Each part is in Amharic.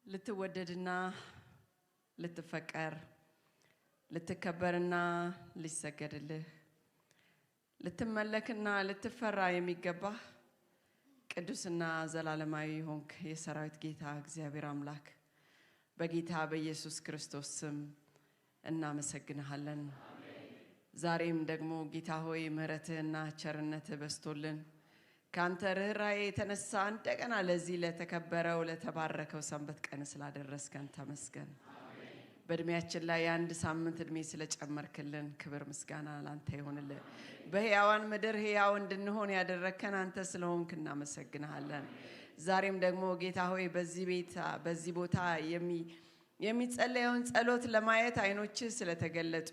ልትወደድና ልትፈቀር ልትከበርና ሊሰገድልህ ልትመለክና ልትፈራ የሚገባ ቅዱስና ዘላለማዊ ሆንክ የሰራዊት ጌታ እግዚአብሔር አምላክ በጌታ በኢየሱስ ክርስቶስ ስም እናመሰግንሃለን። ዛሬም ደግሞ ጌታ ሆይ ምህረትህና ቸርነትህ በስቶልን ካንተ ርህራሄ የተነሳ እንደገና ለዚህ ለተከበረው ለተባረከው ሰንበት ቀን ስላደረስከን ተመስገን። በእድሜያችን ላይ አንድ ሳምንት እድሜ ስለጨመርክልን ክብር ምስጋና ላንተ ይሁንልህ። በሕያዋን ምድር ሕያው እንድንሆን ያደረከን አንተ ስለሆንክ እናመሰግንሃለን። ዛሬም ደግሞ ጌታ ሆይ በዚህ ቦታ የሚጸለየውን ጸሎት ለማየት አይኖች ስለተገለጡ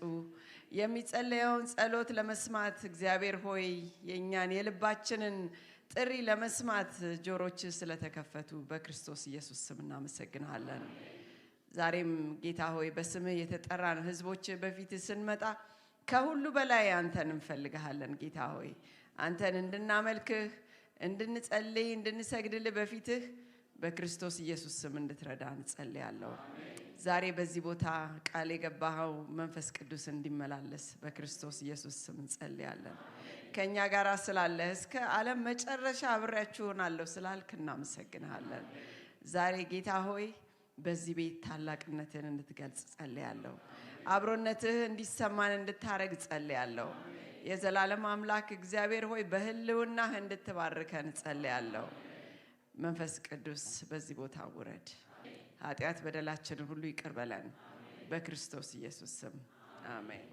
የሚጸለየውን ጸሎት ለመስማት እግዚአብሔር ሆይ የኛን የልባችንን ጥሪ ለመስማት ጆሮች ስለተከፈቱ በክርስቶስ ኢየሱስ ስም እናመሰግንሃለን። ዛሬም ጌታ ሆይ በስምህ የተጠራን ህዝቦች በፊት ስንመጣ ከሁሉ በላይ አንተን እንፈልግሃለን። ጌታ ሆይ አንተን እንድናመልክህ እንድንጸልይ እንድንሰግድልህ በፊትህ በክርስቶስ ኢየሱስ ስም እንድትረዳን ጸልያለሁ። ዛሬ በዚህ ቦታ ቃል የገባኸው መንፈስ ቅዱስ እንዲመላለስ በክርስቶስ ኢየሱስ ስም እንጸልያለን። ከኛ ጋር ስላለህ እስከ ዓለም መጨረሻ አብሬያችሁ እሆናለሁ ስላልክ እናመሰግንሃለን። ዛሬ ጌታ ሆይ በዚህ ቤት ታላቅነትህን እንድትገልጽ ጸልያለሁ። አብሮነትህ እንዲሰማን እንድታረግ ጸልያለሁ። የዘላለም አምላክ እግዚአብሔር ሆይ በህልውናህ እንድትባርከን ጸልያለሁ። መንፈስ ቅዱስ በዚህ ቦታ ውረድ። ኃጢአት በደላችንን ሁሉ ይቅር በለን በክርስቶስ ኢየሱስ ስም አሜን።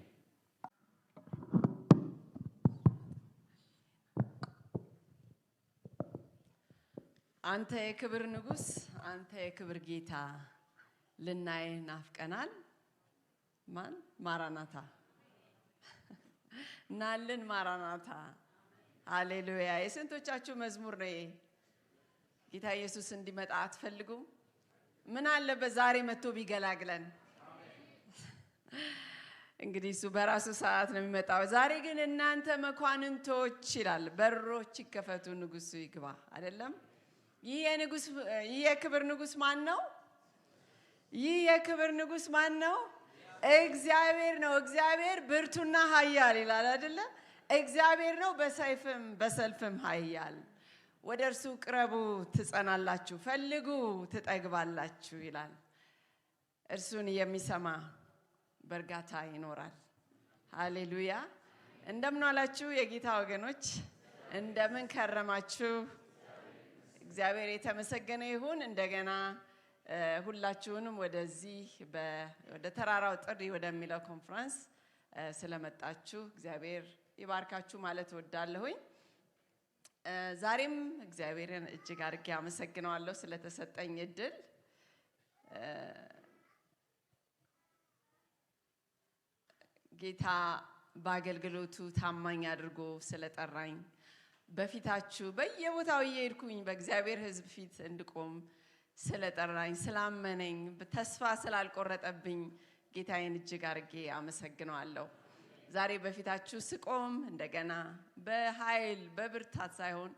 አንተ የክብር ንጉስ አንተ የክብር ጌታ ልናይህ ናፍቀናል። ማን ማራናታ ናልን ማራናታ ሃሌሉያ። የስንቶቻችሁ መዝሙር ነው? ጌታ ኢየሱስ እንዲመጣ አትፈልጉም? ምን አለበት ዛሬ መጥቶ ቢገላግለን? እንግዲህ እሱ በራሱ ሰዓት ነው የሚመጣው። ዛሬ ግን እናንተ መኳንንቶች ይላል በሮች ይከፈቱ ንጉሱ ይግባ አይደለም? ይህ የክብር ንጉስ ማን ነው? ይህ የክብር ንጉስ ማን ነው? እግዚአብሔር ነው። እግዚአብሔር ብርቱና ኃያል ይላል አይደለ? እግዚአብሔር ነው በሰይፍም በሰልፍም ኃያል። ወደ እርሱ ቅረቡ ትጸናላችሁ፣ ፈልጉ ትጠግባላችሁ ይላል። እርሱን የሚሰማ በእርጋታ ይኖራል። ሃሌሉያ። እንደምን ዋላችሁ የጌታ ወገኖች? እንደምን ከረማችሁ? እግዚአብሔር የተመሰገነ ይሁን። እንደገና ሁላችሁንም ወደዚህ ወደ ተራራው ጥሪ ወደሚለው ኮንፈረንስ ስለመጣችሁ እግዚአብሔር ይባርካችሁ ማለት እወዳለሁኝ። ዛሬም እግዚአብሔርን እጅግ አድርጌ አመሰግነዋለሁ ስለተሰጠኝ እድል። ጌታ በአገልግሎቱ ታማኝ አድርጎ ስለጠራኝ በፊታችሁ በየቦታው እየሄድኩኝ በእግዚአብሔር ሕዝብ ፊት እንድቆም ስለጠራኝ ስላመነኝ ተስፋ ስላልቆረጠብኝ ጌታዬን እጅግ አድርጌ አመሰግነዋለሁ። ዛሬ በፊታችሁ ስቆም እንደገና በኃይል በብርታት ሳይሆን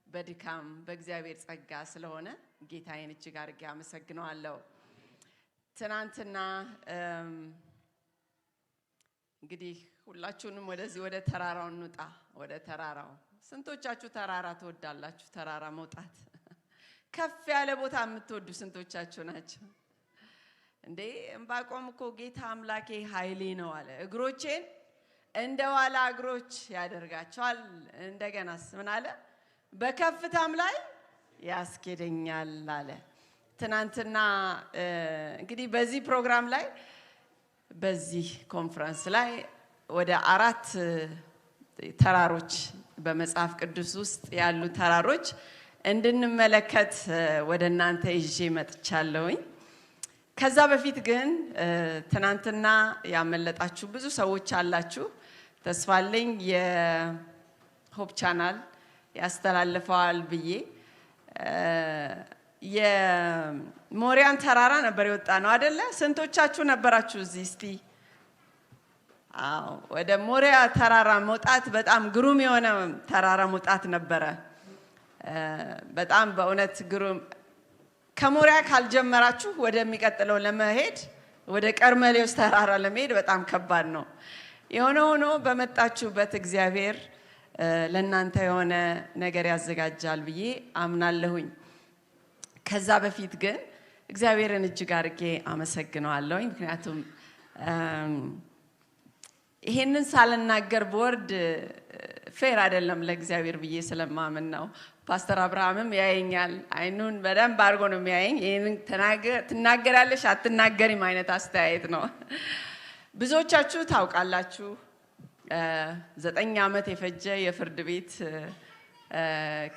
በድካም በእግዚአብሔር ጸጋ ስለሆነ ጌታዬን እጅግ አድርጌ አመሰግነዋለሁ። ትናንትና እንግዲህ ሁላችሁንም ወደዚህ ወደ ተራራው እንውጣ። ወደ ተራራው ስንቶቻችሁ ተራራ ትወዳላችሁ? ተራራ መውጣት ከፍ ያለ ቦታ የምትወዱ ስንቶቻችሁ ናቸው እንዴ? ዕንባቆም እኮ ጌታ አምላኬ ኃይሌ ነው አለ። እግሮቼን እንደ ዋላ እግሮች ያደርጋቸዋል። እንደገናስ ምን አለ? በከፍታም ላይ ያስኬደኛል አለ። ትናንትና እንግዲህ በዚህ ፕሮግራም ላይ በዚህ ኮንፈረንስ ላይ ወደ 4 ተራሮች በመጽሐፍ ቅዱስ ውስጥ ያሉ ተራሮች እንድንመለከት ወደ እናንተ ይዤ መጥቻለሁኝ። ከዛ በፊት ግን ትናንትና ያመለጣችሁ ብዙ ሰዎች አላችሁ። ተስፋለኝ የሆፕ ቻናል ያስተላልፈዋል ብዬ የሞሪያን ተራራ ነበር የወጣ ነው አይደለ? ስንቶቻችሁ ነበራችሁ እዚህ? እስቲ አዎ፣ ወደ ሞሪያ ተራራ መውጣት በጣም ግሩም የሆነ ተራራ መውጣት ነበረ። በጣም በእውነት ግሩም ከሞሪያ ካልጀመራችሁ ወደሚቀጥለው ለመሄድ ወደ ቀርሜሎስ ተራራ ለመሄድ በጣም ከባድ ነው። የሆነ ሆኖ በመጣችሁበት እግዚአብሔር ለእናንተ የሆነ ነገር ያዘጋጃል ብዬ አምናለሁኝ። ከዛ በፊት ግን እግዚአብሔርን እጅግ አድርጌ አመሰግነዋለሁ። ምክንያቱም ይሄንን ሳልናገር በወርድ ፌር አይደለም ለእግዚአብሔር ብዬ ስለማምን ነው። ፓስተር አብርሃምም ያየኛል፣ አይኑን በደንብ አድርጎ ነው የሚያየኝ። ይሄንን ትናገራለሽ አትናገሪም አይነት አስተያየት ነው። ብዙዎቻችሁ ታውቃላችሁ 9 ዓመት የፈጀ የፍርድ ቤት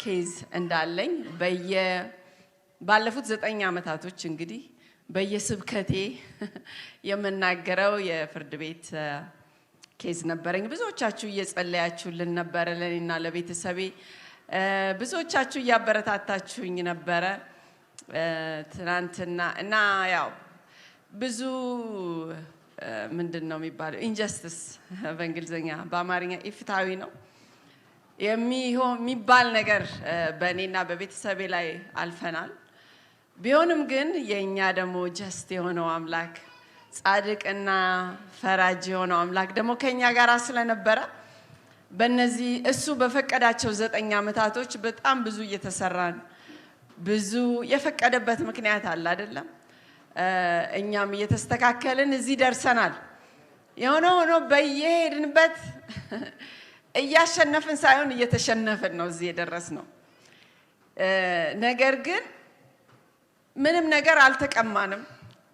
ኬዝ እንዳለኝ ባለፉት 9 ዓመታቶች እንግዲህ በየስብከቴ የምናገረው የፍርድ ቤት ኬዝ ነበረኝ። ብዙዎቻችሁ እየጸለያችሁልን ነበረ ለኔና ለቤተሰቤ። ብዙዎቻችሁ እያበረታታችሁኝ ነበረ ትናንትና እና ያው ብዙ ምንድነው የሚባለው ኢንጀስቲስ በእንግሊዘኛ በአማርኛ ኢፍታዊ ነው የሚባል ነገር በእኔና በቤተሰቤ ላይ አልፈናል። ቢሆንም ግን የኛ ደግሞ ጀስት የሆነው አምላክ ጻድቅና ፈራጅ የሆነው አምላክ ደግሞ ከኛ ጋር ስለነበረ በእነዚህ እሱ በፈቀዳቸው 9 ዓመታቶች በጣም ብዙ እየተሰራን ብዙ የፈቀደበት ምክንያት አለ አይደለም። እኛም እየተስተካከልን እዚህ ደርሰናል። የሆነ ሆኖ በየሄድንበት እያሸነፍን ሳይሆን እየተሸነፍን ነው እዚህ የደረስነው። ነገር ግን ምንም ነገር አልተቀማንም።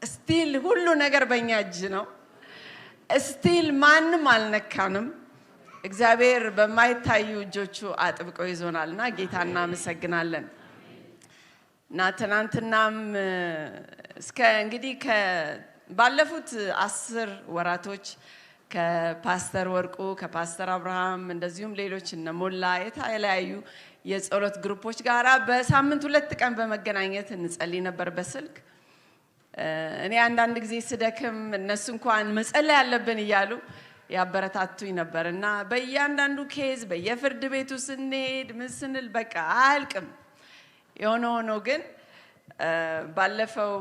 ስቲል ሁሉ ነገር በእኛ እጅ ነው። ስቲል ማንም አልነካንም። እግዚአብሔር በማይታዩ እጆቹ አጥብቆ ይዞናልና ጌታ እናመሰግናለን። እና ትናንትናም እስከ እንግዲህ ባለፉት 10 ወራቶች ከፓስተር ወርቁ ከፓስተር አብርሃም እንደዚሁም ሌሎች እነ ሞላ የተለያዩ የጸሎት ግሩፖች ጋራ በሳምንት 2 ቀን በመገናኘት እንጸልይ ነበር በስልክ። እኔ አንዳንድ ጊዜ ስደክም እነሱ እንኳን መጸለይ ያለብን እያሉ ያበረታቱኝ ነበር እና በእያንዳንዱ ኬዝ በየፍርድ ቤቱ ስንሄድ ምን ስንል በቃ አያልቅም። የሆነ ሆኖ ግን ባለፈው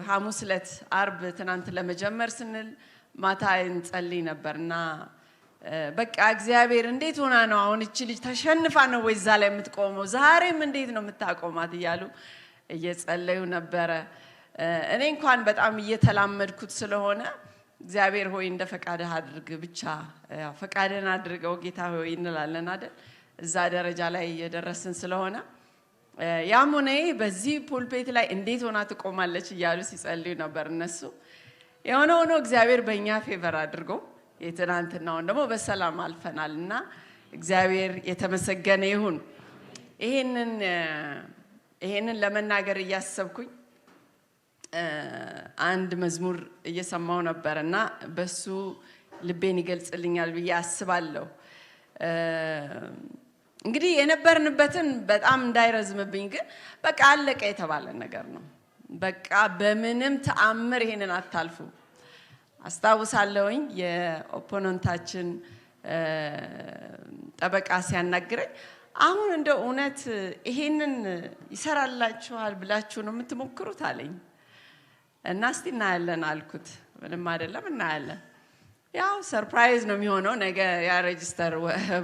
ሐሙስ ዕለት አርብ ትናንት ለመጀመር ስንል ማታ እንጸልይ ነበርና በቃ እግዚአብሔር እንዴት ሆና ነው አሁን እቺ ልጅ ተሸንፋ ነው ወይ እዛ ላይ የምትቆመው? ዛሬም እንዴት ነው የምታቆማት እያሉ እየጸለዩ ነበረ። እኔ እንኳን በጣም እየተላመድኩት ስለሆነ እግዚአብሔር ሆይ እንደ ፈቃድህ አድርግ ብቻ ፈቃድህን አድርገው ጌታ ሆይ እንላለን አይደል? እዛ ደረጃ ላይ እየደረስን ስለሆነ ያም ሆነ በዚህ ፑልፔት ላይ እንዴት ሆና ትቆማለች እያሉ ሲጸልዩ ነበር እነሱ። የሆነ ሆኖ እግዚአብሔር በእኛ ፌቨር አድርጎ የትናንትናውን ደግሞ በሰላም አልፈናልና እግዚአብሔር የተመሰገነ ይሁን። ይሄንን ለመናገር እያሰብኩኝ አንድ መዝሙር እየሰማው ነበርና በሱ ልቤን ይገልጽልኛል ብዬ አስባለሁ። እንግዲህ የነበርንበትን በጣም እንዳይረዝምብኝ ግን በቃ አለቀ የተባለ ነገር ነው። በቃ በምንም ተአምር ይሄንን አታልፉ። አስታውሳለሁኝ የኦፖነንታችን ጠበቃ ሲያናግረኝ አሁን እንደ እውነት ይሄንን ይሰራላችኋል ብላችሁ ነው የምትሞክሩት አለኝ። እና እስቲ እናያለን አልኩት። ምንም አይደለም እናያለን። ያው ሰርፕራይዝ ነው የሚሆነው። ነገ ያ ሬጂስተር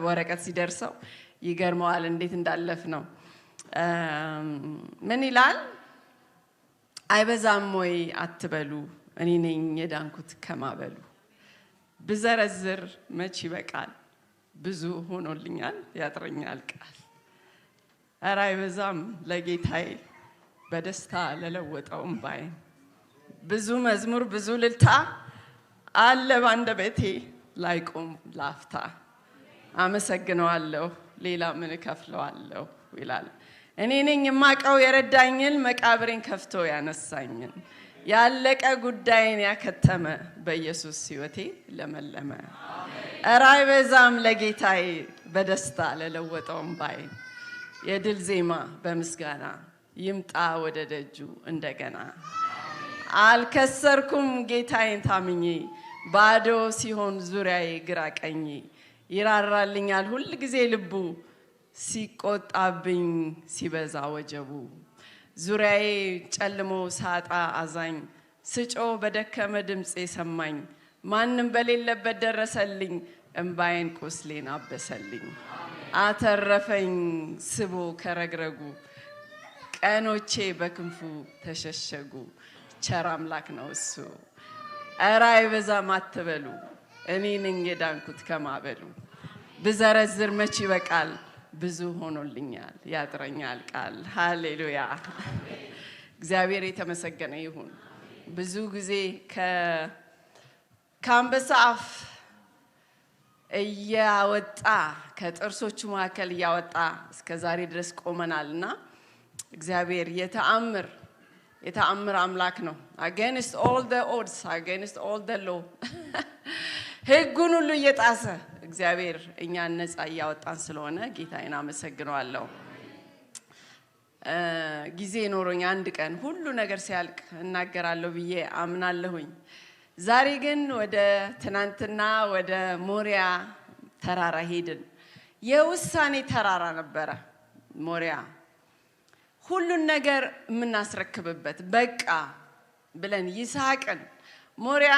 ወረቀት ሲደርሰው ይገርመዋል እንዴት እንዳለፍ ነው። ምን ይላል? አይበዛም ወይ አትበሉ፣ እኔ ነኝ የዳንኩት ከማበሉ። ብዘረዝር መች ይበቃል፣ ብዙ ሆኖልኛል ያጥረኛል ቃል። ኧረ አይበዛም ለጌታዬ በደስታ ለለወጠው እምባዬ። ብዙ መዝሙር ብዙ ልልታ አለ ባንደበቴ ላይቆም ላፍታ። አመሰግነዋለሁ ሌላ ምን እከፍለዋለሁ ይላል። እኔ ነኝ የማውቀው የረዳኝን መቃብሬን ከፍቶ ያነሳኝን ያለቀ ጉዳይን ያከተመ በኢየሱስ ሕይወቴ ለመለመ። ኧረ አይበዛም ለጌታዬ በደስታ ለለወጠው እምባዬ። የድል ዜማ በምስጋና ይምጣ ወደ ደጁ እንደገና። አልከሰርኩም ጌታዬን ታምኜ ባዶ ሲሆን ዙሪያዬ ግራ ቀኝ። ይራራልኛል ሁል ጊዜ ልቡ ሲቆጣብኝ ሲበዛ ወጀቡ። ዙሪያዬ ጨልሞ ሳጣ አዛኝ ስጮ በደከመ ድምጼ ሰማኝ ማንም በሌለበት ደረሰልኝ እንባዬን ቁስሌን አበሰልኝ አተረፈኝ ስቦ ከረግረጉ ቀኖቼ በክንፉ ተሸሸጉ ቸር አምላክ ነው እሱ ኧረ አይበዛም አትበሉ እኔ ነኝ የዳንኩት ከማበሉ ብዘረዝር መች ይበቃል ብዙ ሆኖልኛል ያጥረኛል ቃል ሃሌሉያ እግዚአብሔር የተመሰገነ ይሁን ብዙ ጊዜ ከአንበሳ አፍ እያወጣ ከጥርሶቹ መካከል እያወጣ እስከ ዛሬ ድረስ ቆመናልና እግዚአብሔር የተአምር አምላክ ነው against all the odds against all the law ህጉን ሁሉ እየጣሰ እግዚአብሔር እኛን ነፃ ያወጣን ስለሆነ ጌታዬን አመሰግናለሁ ጊዜ ኖሮኝ አንድ ቀን ሁሉ ነገር ሲያልቅ እናገራለሁ ብዬ አምናለሁኝ ዛሬ ግን ወደ ትናንትና ወደ ሞሪያ ተራራ ሄድን የውሳኔ ተራራ ነበረ ሞሪያ ሁሉን ነገር የምናስረክብበት በቃ ብለን ይስሐቅን ሞሪያ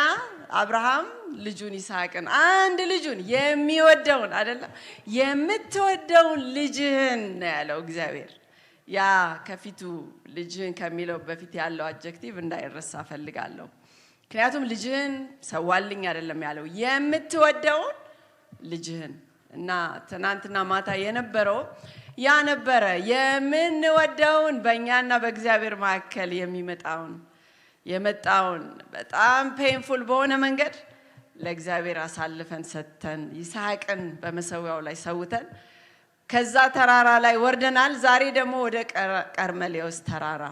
አብርሃም ልጁን ይስሐቅን አንድ ልጁን የሚወደውን አይደለም የምትወደውን ልጅህን ያለው እግዚአብሔር ያ ከፊቱ ልጅህን ከሚለው በፊት ያለው አድጀክቲቭ እንዳይረሳ ፈልጋለሁ ምክንያቱም ልጅህን ሰዋልኝ አይደለም ያለው የምትወደውን ልጅህን እና ትናንትና ማታ የነበረው ያ ነበረ የምንወደውን በእኛና በእግዚአብሔር መካከል የመጣውን በጣም ፔንፉል በሆነ መንገድ ለእግዚአብሔር አሳልፈን ሰጥተን ይስሐቅን በመሰዊያው ላይ ሰውተን ከዛ ተራራ ላይ ወርደናል ዛሬ ደግሞ ወደ ቀርሜሎስ ተራራ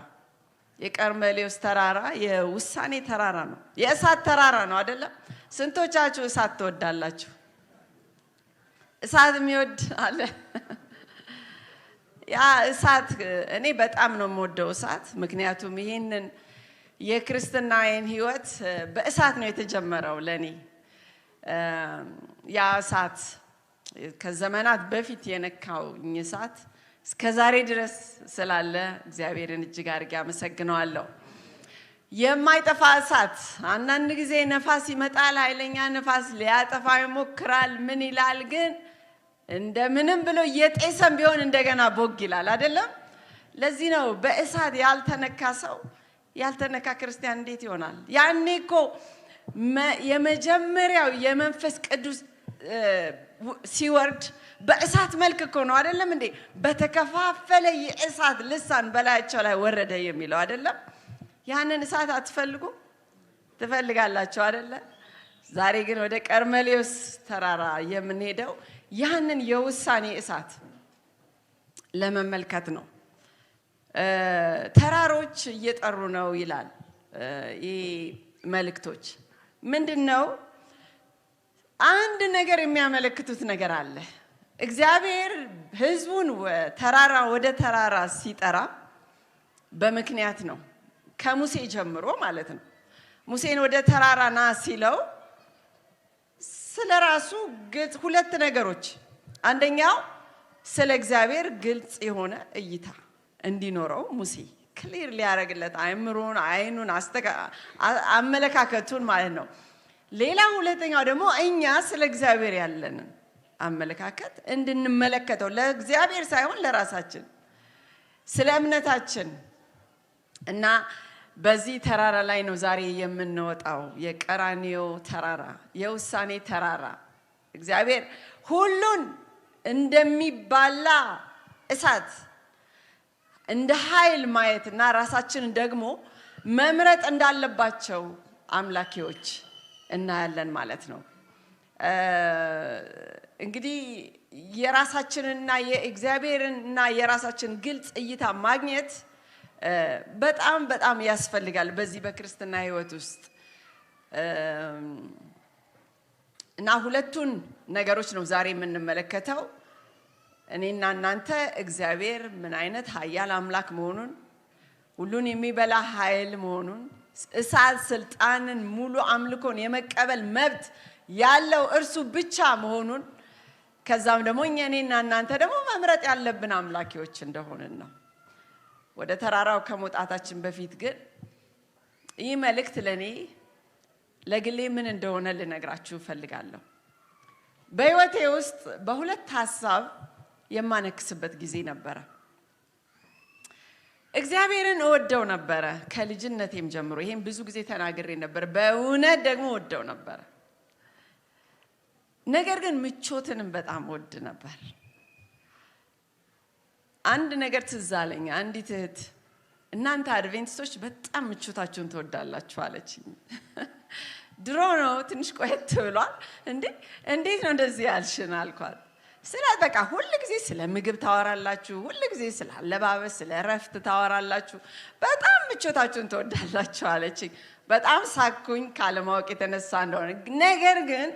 የቀርሜሎስ ተራራ የውሳኔ ተራራ ነው የእሳት ተራራ ነው አይደለም ስንቶቻችሁ እሳት ትወዳላችሁ እሳት የሚወድ አለ ያ እሳት እኔ በጣም ነው የምወደው እሳት ምክንያቱም ይሄንን የክርስትናዬን ህይወት በእሳት ነው የተጀመረው ለኔ ያ እሳት ከዘመናት በፊት የነካው እሳት እስከዛሬ ድረስ ስላለ እግዚአብሔርን እጅግ አድርጌ አመሰግናለሁ የማይጠፋ እሳት አንዳንድ ጊዜ ነፋስ ይመጣል ኃይለኛ ነፋስ ሊያጠፋ ይሞክራል ምን ይላል ግን እንደምንም ብሎ የጤሰም ቢሆን እንደገና ቦግ ይላል አይደለም ለዚህ ነው በእሳት ያልተነካ ክርስቲያን እንዴት ይሆናል ያኔ እኮ የመጀመሪያው የመንፈስ ቅዱስ ሲወርድ በእሳት መልክ እኮ ነው አይደለም እንዴ በተከፋፈለ የእሳት ልሳን በላያቸው ላይ ወረደ የሚለው አይደለም ያንን እሳት አትፈልጉ ትፈልጋላችሁ አይደለ ዛሬ ግን ወደ ቀርሜሎስ ተራራ የምንሄደው ያንን የውሳኔ እሳት ለመመልከት ነው ተራሮች እየጠሩ ነው ይላል ይሄ መልእክቶች ምንድነው አንድ ነገር የሚያመለክቱት ነገር አለ እግዚአብሔር ህዝቡን ወደ ተራራ ሲጠራ በምክንያት ነው ከሙሴ ጀምሮ ማለት ነው ሙሴን ወደ ተራራ ና ሲለው ስለራሱ ግልጽ ሁለት ነገሮች አንደኛው ስለ እግዚአብሔር ግልጽ የሆነ እይታ እንዲኖረው ሙሴ ክሊር ሊያረግለት አይምሮን አይኑን አመለካከቱን ማለት ነው ሌላ ሁለተኛው ደግሞ እኛ ስለ እግዚአብሔር ያለን አመለካከት እንድንመለከተው ለእግዚአብሔር ሳይሆን ለራሳችን ስለ እምነታችን እና በዚህ ተራራ ላይ ነው ዛሬ የምንወጣው የቀራንዮ ተራራ የውሳኔ ተራራ እግዚአብሔር ሁሉን እንደሚባላ እሳት እንደ ኃይል ማየትና ራሳችንን ደግሞ መምረጥ እንዳለባቸው አምላኪዎች እናያለን ማለት ነው እንግዲህ የራሳችንና የእግዚአብሔርና የራሳችን ግልጽ እይታ ማግኘት በጣም ያስፈልጋል በዚህ በክርስትና ህይወት ውስጥ እና ሁለቱን ነገሮች ነው ዛሬ የምንመለከተው እኔና እናንተ እግዚአብሔር ምን አይነት ኃያል አምላክ መሆኑን ሁሉን የሚበላ ኃይል መሆኑን እሳት ስልጣንን ሙሉ አምልኮን የመቀበል መብት ያለው እርሱ ብቻ መሆኑን ከዛም ደግሞ እኔና እናንተ ደግሞ መምረጥ ያለብን አምላኪዎች እንደሆነን ነው ወደ ተራራው ከመውጣታችን በፊት ግን ይህ መልእክት ለኔ ለግሌ ምን እንደሆነ ልነግራችሁ ፈልጋለሁ። በህይወቴ ውስጥ በሁለት ሐሳብ የማነክስበት ጊዜ ነበረ። እግዚአብሔርን እወደው ነበረ ከልጅነቴም ጀምሮ። ይሄን ብዙ ጊዜ ተናግሬ ነበር። በእውነት ደግሞ እወደው ነበር። ነገር ግን ምቾትንም በጣም እወድ ነበር። አንድ ነገር ትዝ አለኝ። አንዲት እህት እናንተ አድቬንቲስቶች በጣም ምቾታችሁን ትወዳላችሁ አለችኝ። ድሮ ነው፣ ትንሽ ቆየት ብሏል። እንዴት ነው እንደዚህ ያልሽን አልኳት። በቃ ሁሉ ጊዜ ስለ ምግብ ታወራላችሁ፣ ሁሉ ጊዜ ስለ አለባበስ፣ ስለ እረፍት ታወራላችሁ፣ በጣም ምቾታችሁን ትወዳላችሁ አለችኝ። በጣም ሳኩኝ ካለማወቅ የተነሳ እንደሆነ። ነገር ግን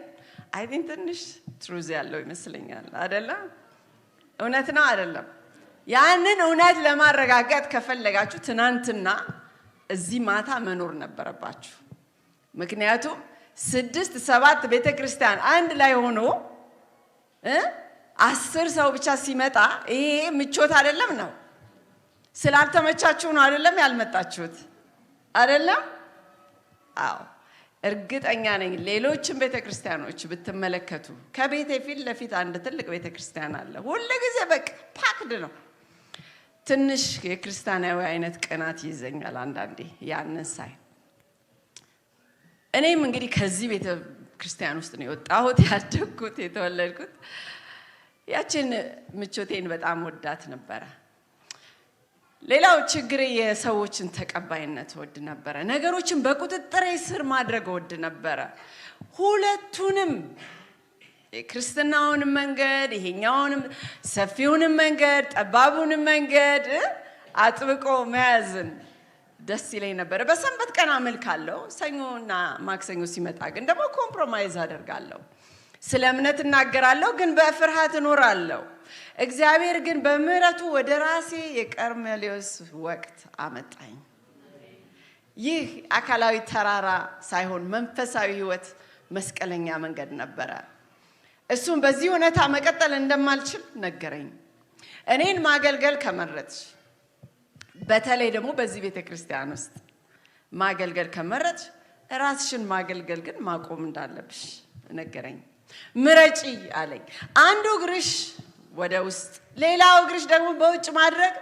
አይ ቲንክ ትንሽ ትሩዝ ያለው ይመስለኛል። አይደለም? እውነት ነው አይደለም? ያንን እውነት ለማረጋገጥ ከፈለጋችሁ ትናንትና እዚህ ማታ መኖር ነበረባችሁ። ምክንያቱም 6-7 ቤተክርስቲያን አንድ ላይ ሆኖ 10 ሰው ብቻ ሲመጣ ይሄ ምቾት አይደለም ነው። ስላልተመቻችሁ ነው አይደለም ያልመጣችሁት አይደለም? አዎ እርግጠኛ ነኝ ሌሎችን ቤተክርስቲያኖች ብትመለከቱ ከቤቴ ፊት ለፊት አንድ ትልቅ ቤተክርስቲያን አለ። ሁሉ ጊዜ በቃ ፓክድ ነው። ትንሽ የክርስቲያናዊ አይነት ቅናት ይዘኛል አንዳንዴ ያንን ሳይ። እኔም እንግዲህ ከዚህ ቤተክርስቲያን ውስጥ ነው የወጣሁት፣ ያደግኩት፣ የተወለድኩት። ያችን ምቾቴን በጣም ወዳት ነበረ። ሌላው ችግሬ የሰዎችን ተቀባይነት ወድ ነበረ። ነገሮችን በቁጥጥሬ ስር ማድረግ ወድ ነበረ። ሁለቱንም የክርስትናውንም መንገድ ይሄኛውንም ሰፊውንም መንገድ ጠባቡንም መንገድ አጥብቆ መያዝን ደስ ይለኝ ነበር። በሰንበት ቀን አመልካለሁ። ሰኞና ማክሰኞ ሲመጣ ግን ደግሞ ኮምፕሮማይዝ አደርጋለሁ። ስለ እምነት እናገራለሁ፣ ግን በፍርሃት እኖራለሁ። እግዚአብሔር ግን በምህረቱ ወደ ራሴ የቀርሜሎስ ወቅት አመጣኝ። ይህ አካላዊ ተራራ ሳይሆን መንፈሳዊ ህይወት መስቀለኛ መንገድ ነበረ። እሱም በዚህ ሁኔታ መቀጠል እንደማልችል ነገረኝ። እኔን ማገልገል ከመረጥሽ፣ በተለይ ደግሞ በዚህ ቤተክርስቲያን ውስጥ ማገልገል ከመረጥሽ ራስሽን ማገልገል ግን ማቆም እንዳለብሽ ነገረኝ። ምረጪ አለኝ። አንዱ እግርሽ ወደ ውስጥ፣ ሌላው እግርሽ ደግሞ በውጭ ማድረግ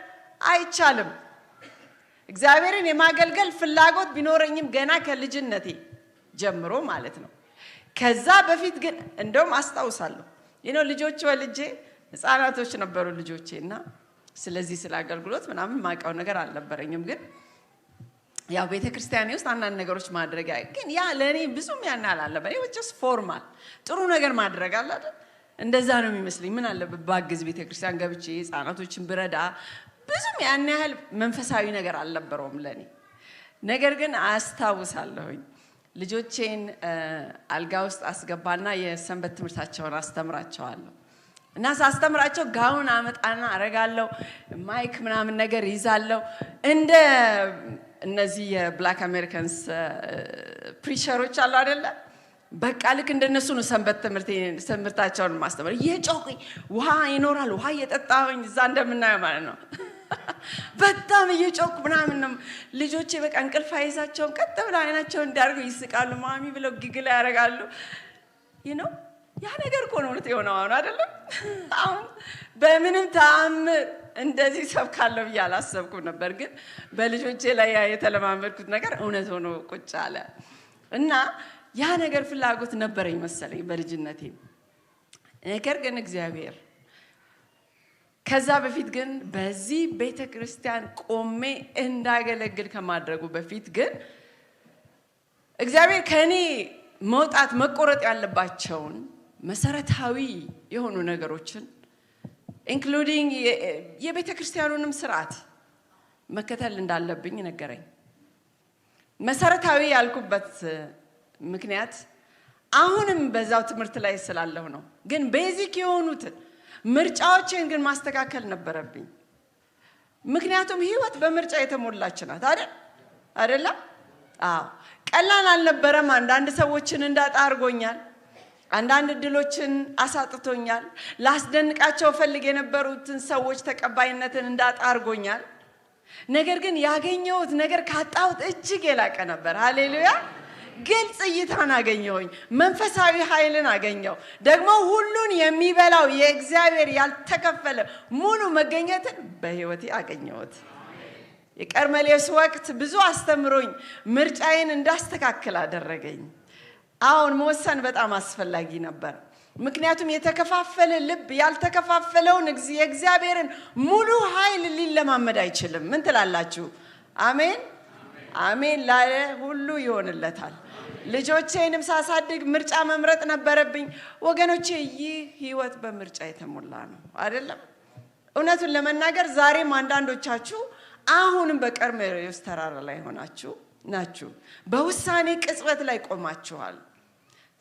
አይቻልም። እግዚአብሔርን የማገልገል ፍላጎት ቢኖረኝም ገና ከልጅነቴ ጀምሮ ማለት ነው። ከዛ በፊት ግን እንደውም አስታውሳለሁ ልጆች ወልጄ ህፃናቶች ነበሩ ልጆቼ እና ስለዚህ ስለ አገልግሎት ምናምን ማውቀው ነገር አልነበረኝም። ግን ያው ቤተክርስቲያኔ ውስጥ አንዳንድ ነገሮች ማድረግ ግን ያ ለኔ ብዙም ያን አላለበ። ይወጭስ ፎርማል ጥሩ ነገር ማድረግ አለ አይደል? እንደዛ ነው የሚመስለኝ። ምን አለበት ባግዝ ቤተክርስቲያን ገብቼ ህፃናቶችን ብረዳ። ብዙም ያን ያህል መንፈሳዊ ነገር አልነበረውም ለኔ። ነገር ግን አስታውሳለሁኝ ልጆቼን አልጋ ውስጥ አስገባና የሰንበት ትምህርታቸውን አስተምራቸዋለሁ። እና ሳስተምራቸው ጋውን አመጣና አረጋለሁ፣ ማይክ ምናምን ነገር ይዛለሁ። እንደ እነዚህ የብላክ አሜሪካንስ ፕሪቸሮች አሉ አይደለ? በቃ ልክ እንደነሱ ነው ሰንበት ትምህርታቸውን ማስተምር። እየጮኩኝ ውሃ ይኖራል፣ ውሃ እየጠጣሁኝ እዛ እንደምናየው ማለት ነው። በጣም እየጮኩ ምናምን ነው። ልጆቼ በቃ እንቅልፍ አይዛቸውም። ቀጥ ብለው አይናቸውን እንዲያርጉ ይስቃሉ። ማሚ ብለው ጊግል ያደርጋሉ። ያ ነገር እኮ ነው እውነት የሆነው አሁን አይደለም? አሁን በምንም ተአምር እንደዚህ ሰብካለሁ ብዬ አላሰብኩም ነበር። ግን በልጆቼ ላይ የተለማመድኩት ነገር እውነት ሆኖ ቁጭ አለ እና ያ ነገር ፍላጎት ነበረኝ መሰለኝ በልጅነቴ። ነገር ግን እግዚአብሔር ከዛ በፊት ግን በዚህ ቤተክርስቲያን ቆሜ እንዳገለግል ከማድረጉ በፊት ግን እግዚአብሔር ከኔ መውጣት መቆረጥ ያለባቸውን መሰረታዊ የሆኑ ነገሮችን ኢንክሉዲንግ የቤተክርስቲያኑንም ስርዓት መከተል እንዳለብኝ ነገረኝ። መሰረታዊ ያልኩበት ምክንያት አሁንም በዛው ትምህርት ላይ ስላለሁ ነው። ግን ቤዚክ የሆኑትን ምርጫዎችን ግን ማስተካከል ነበረብኝ። ምክንያቱም ህይወት በምርጫ የተሞላች ናት አይደለም? አዎ ቀላል አልነበረም። አንዳንድ ሰዎችን እንዳጣ አድርጎኛል። አንዳንድ እድሎችን አሳጥቶኛል። ላስደንቃቸው ፈልግ የነበሩትን ሰዎች ተቀባይነትን እንዳጣ አድርጎኛል። ነገር ግን ያገኘሁት ነገር ካጣሁት እጅግ የላቀ ነበር። ሃሌሉያ። ግልጽ እይታን አገኘሁኝ። መንፈሳዊ ኃይልን አገኘሁ። ደግሞ ሁሉን የሚበላው የእግዚአብሔር ያልተከፈለ ሙሉ መገኘትን በሕይወቴ አገኘሁት። የቀርሜሎስ ወቅት ብዙ አስተምሮኝ ምርጫዬን እንዳስተካክል አደረገኝ። አሁን መወሰን በጣም አስፈላጊ ነበር። ምክንያቱም የተከፋፈለ ልብ ያልተከፋፈለውን የእግዚአብሔርን ሙሉ ኃይል ሊለማመድ አይችልም። ምን ትላላችሁ? አሜን አሜን ላለ ሁሉ ይሆንለታል። ልጆቼንም ሳሳድግ ምርጫ መምረጥ ነበረብኝ። ወገኖቼ ይህ ህይወት በምርጫ የተሞላ ነው አይደለም? እውነቱን ለመናገር ዛሬም አንዳንዶቻችሁ አሁንም በቀርሜሎስ ተራራ ላይ ሆናችሁ ናችሁ። በውሳኔ ቅጽበት ላይ ቆማችኋል።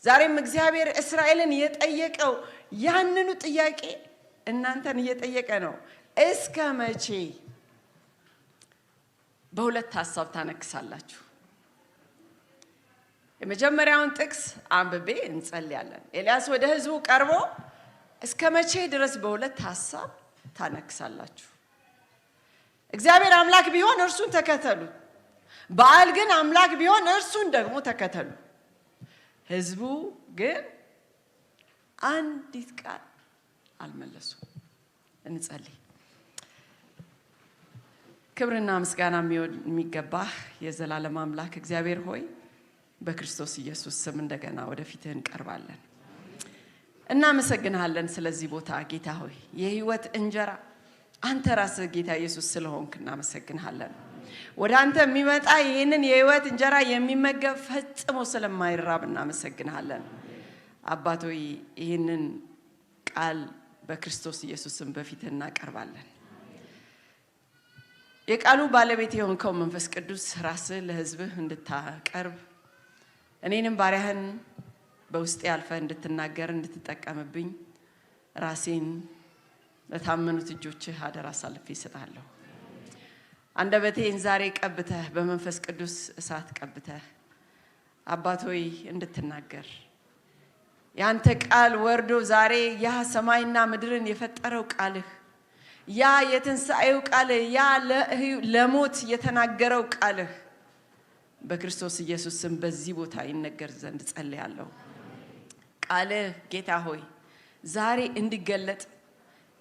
ዛሬም እግዚአብሔር እስራኤልን የጠየቀው ያንኑ ጥያቄ እናንተን እየጠየቀ ነው። እስከ መቼ በሁለት ሐሳብ ታነክሳላችሁ? የመጀመሪያውን ጥቅስ አንብቤ እንጸልያለን። ኤልያስ ወደ ህዝቡ ቀርቦ እስከ መቼ ድረስ በሁለት ሐሳብ ታነክሳላችሁ? እግዚአብሔር አምላክ ቢሆን እርሱን ተከተሉ፣ በዓል ግን አምላክ ቢሆን እርሱን ደግሞ ተከተሉ። ህዝቡ ግን አንዲት ቃል አልመለሱም። እንጸልይ። ክብርና ምስጋና የሚገባህ የዘላለም አምላክ እግዚአብሔር ሆይ በክርስቶስ ኢየሱስ ስም እንደገና ወደፊትህ እንቀርባለን። እናመሰግንሃለን ስለዚህ ቦታ ጌታ ሆይ የህይወት እንጀራ አንተ ራስህ ጌታ ኢየሱስ ስለሆንክ እናመሰግንሃለን። ወደ አንተ የሚመጣ ይህንን የህይወት እንጀራ የሚመገብ ፈጽሞ ስለማይራብ እናመሰግንሃለን። አባት ሆይ ይህንን ቃል በክርስቶስ ኢየሱስም በፊትህ እናቀርባለን። የቃሉ ባለቤት የሆንከው መንፈስ ቅዱስ ራስህ ለህዝብህ እንድታቀርብ እኔንም ባሪያህን በውስጤ ያልፈህ እንድትናገር እንድትጠቀምብኝ ራሴን ለታመኑት እጆችህ አደራ አሳልፌ እሰጣለሁ። አንደበቴን ዛሬ ቀብተህ በመንፈስ ቅዱስ እሳት ቀብተህ አባት ሆይ እንድትናገር ያንተ ቃል ወርዶ ዛሬ ያ ሰማይና ምድርን የፈጠረው ቃልህ ያ የትንሣኤው ቃልህ ያ ለሞት የተናገረው ቃልህ በክርስቶስ ኢየሱስ ስም በዚህ ቦታ ይነገር ዘንድ ጸልያለሁ። ቃልህ ጌታ ሆይ ዛሬ እንዲገለጥ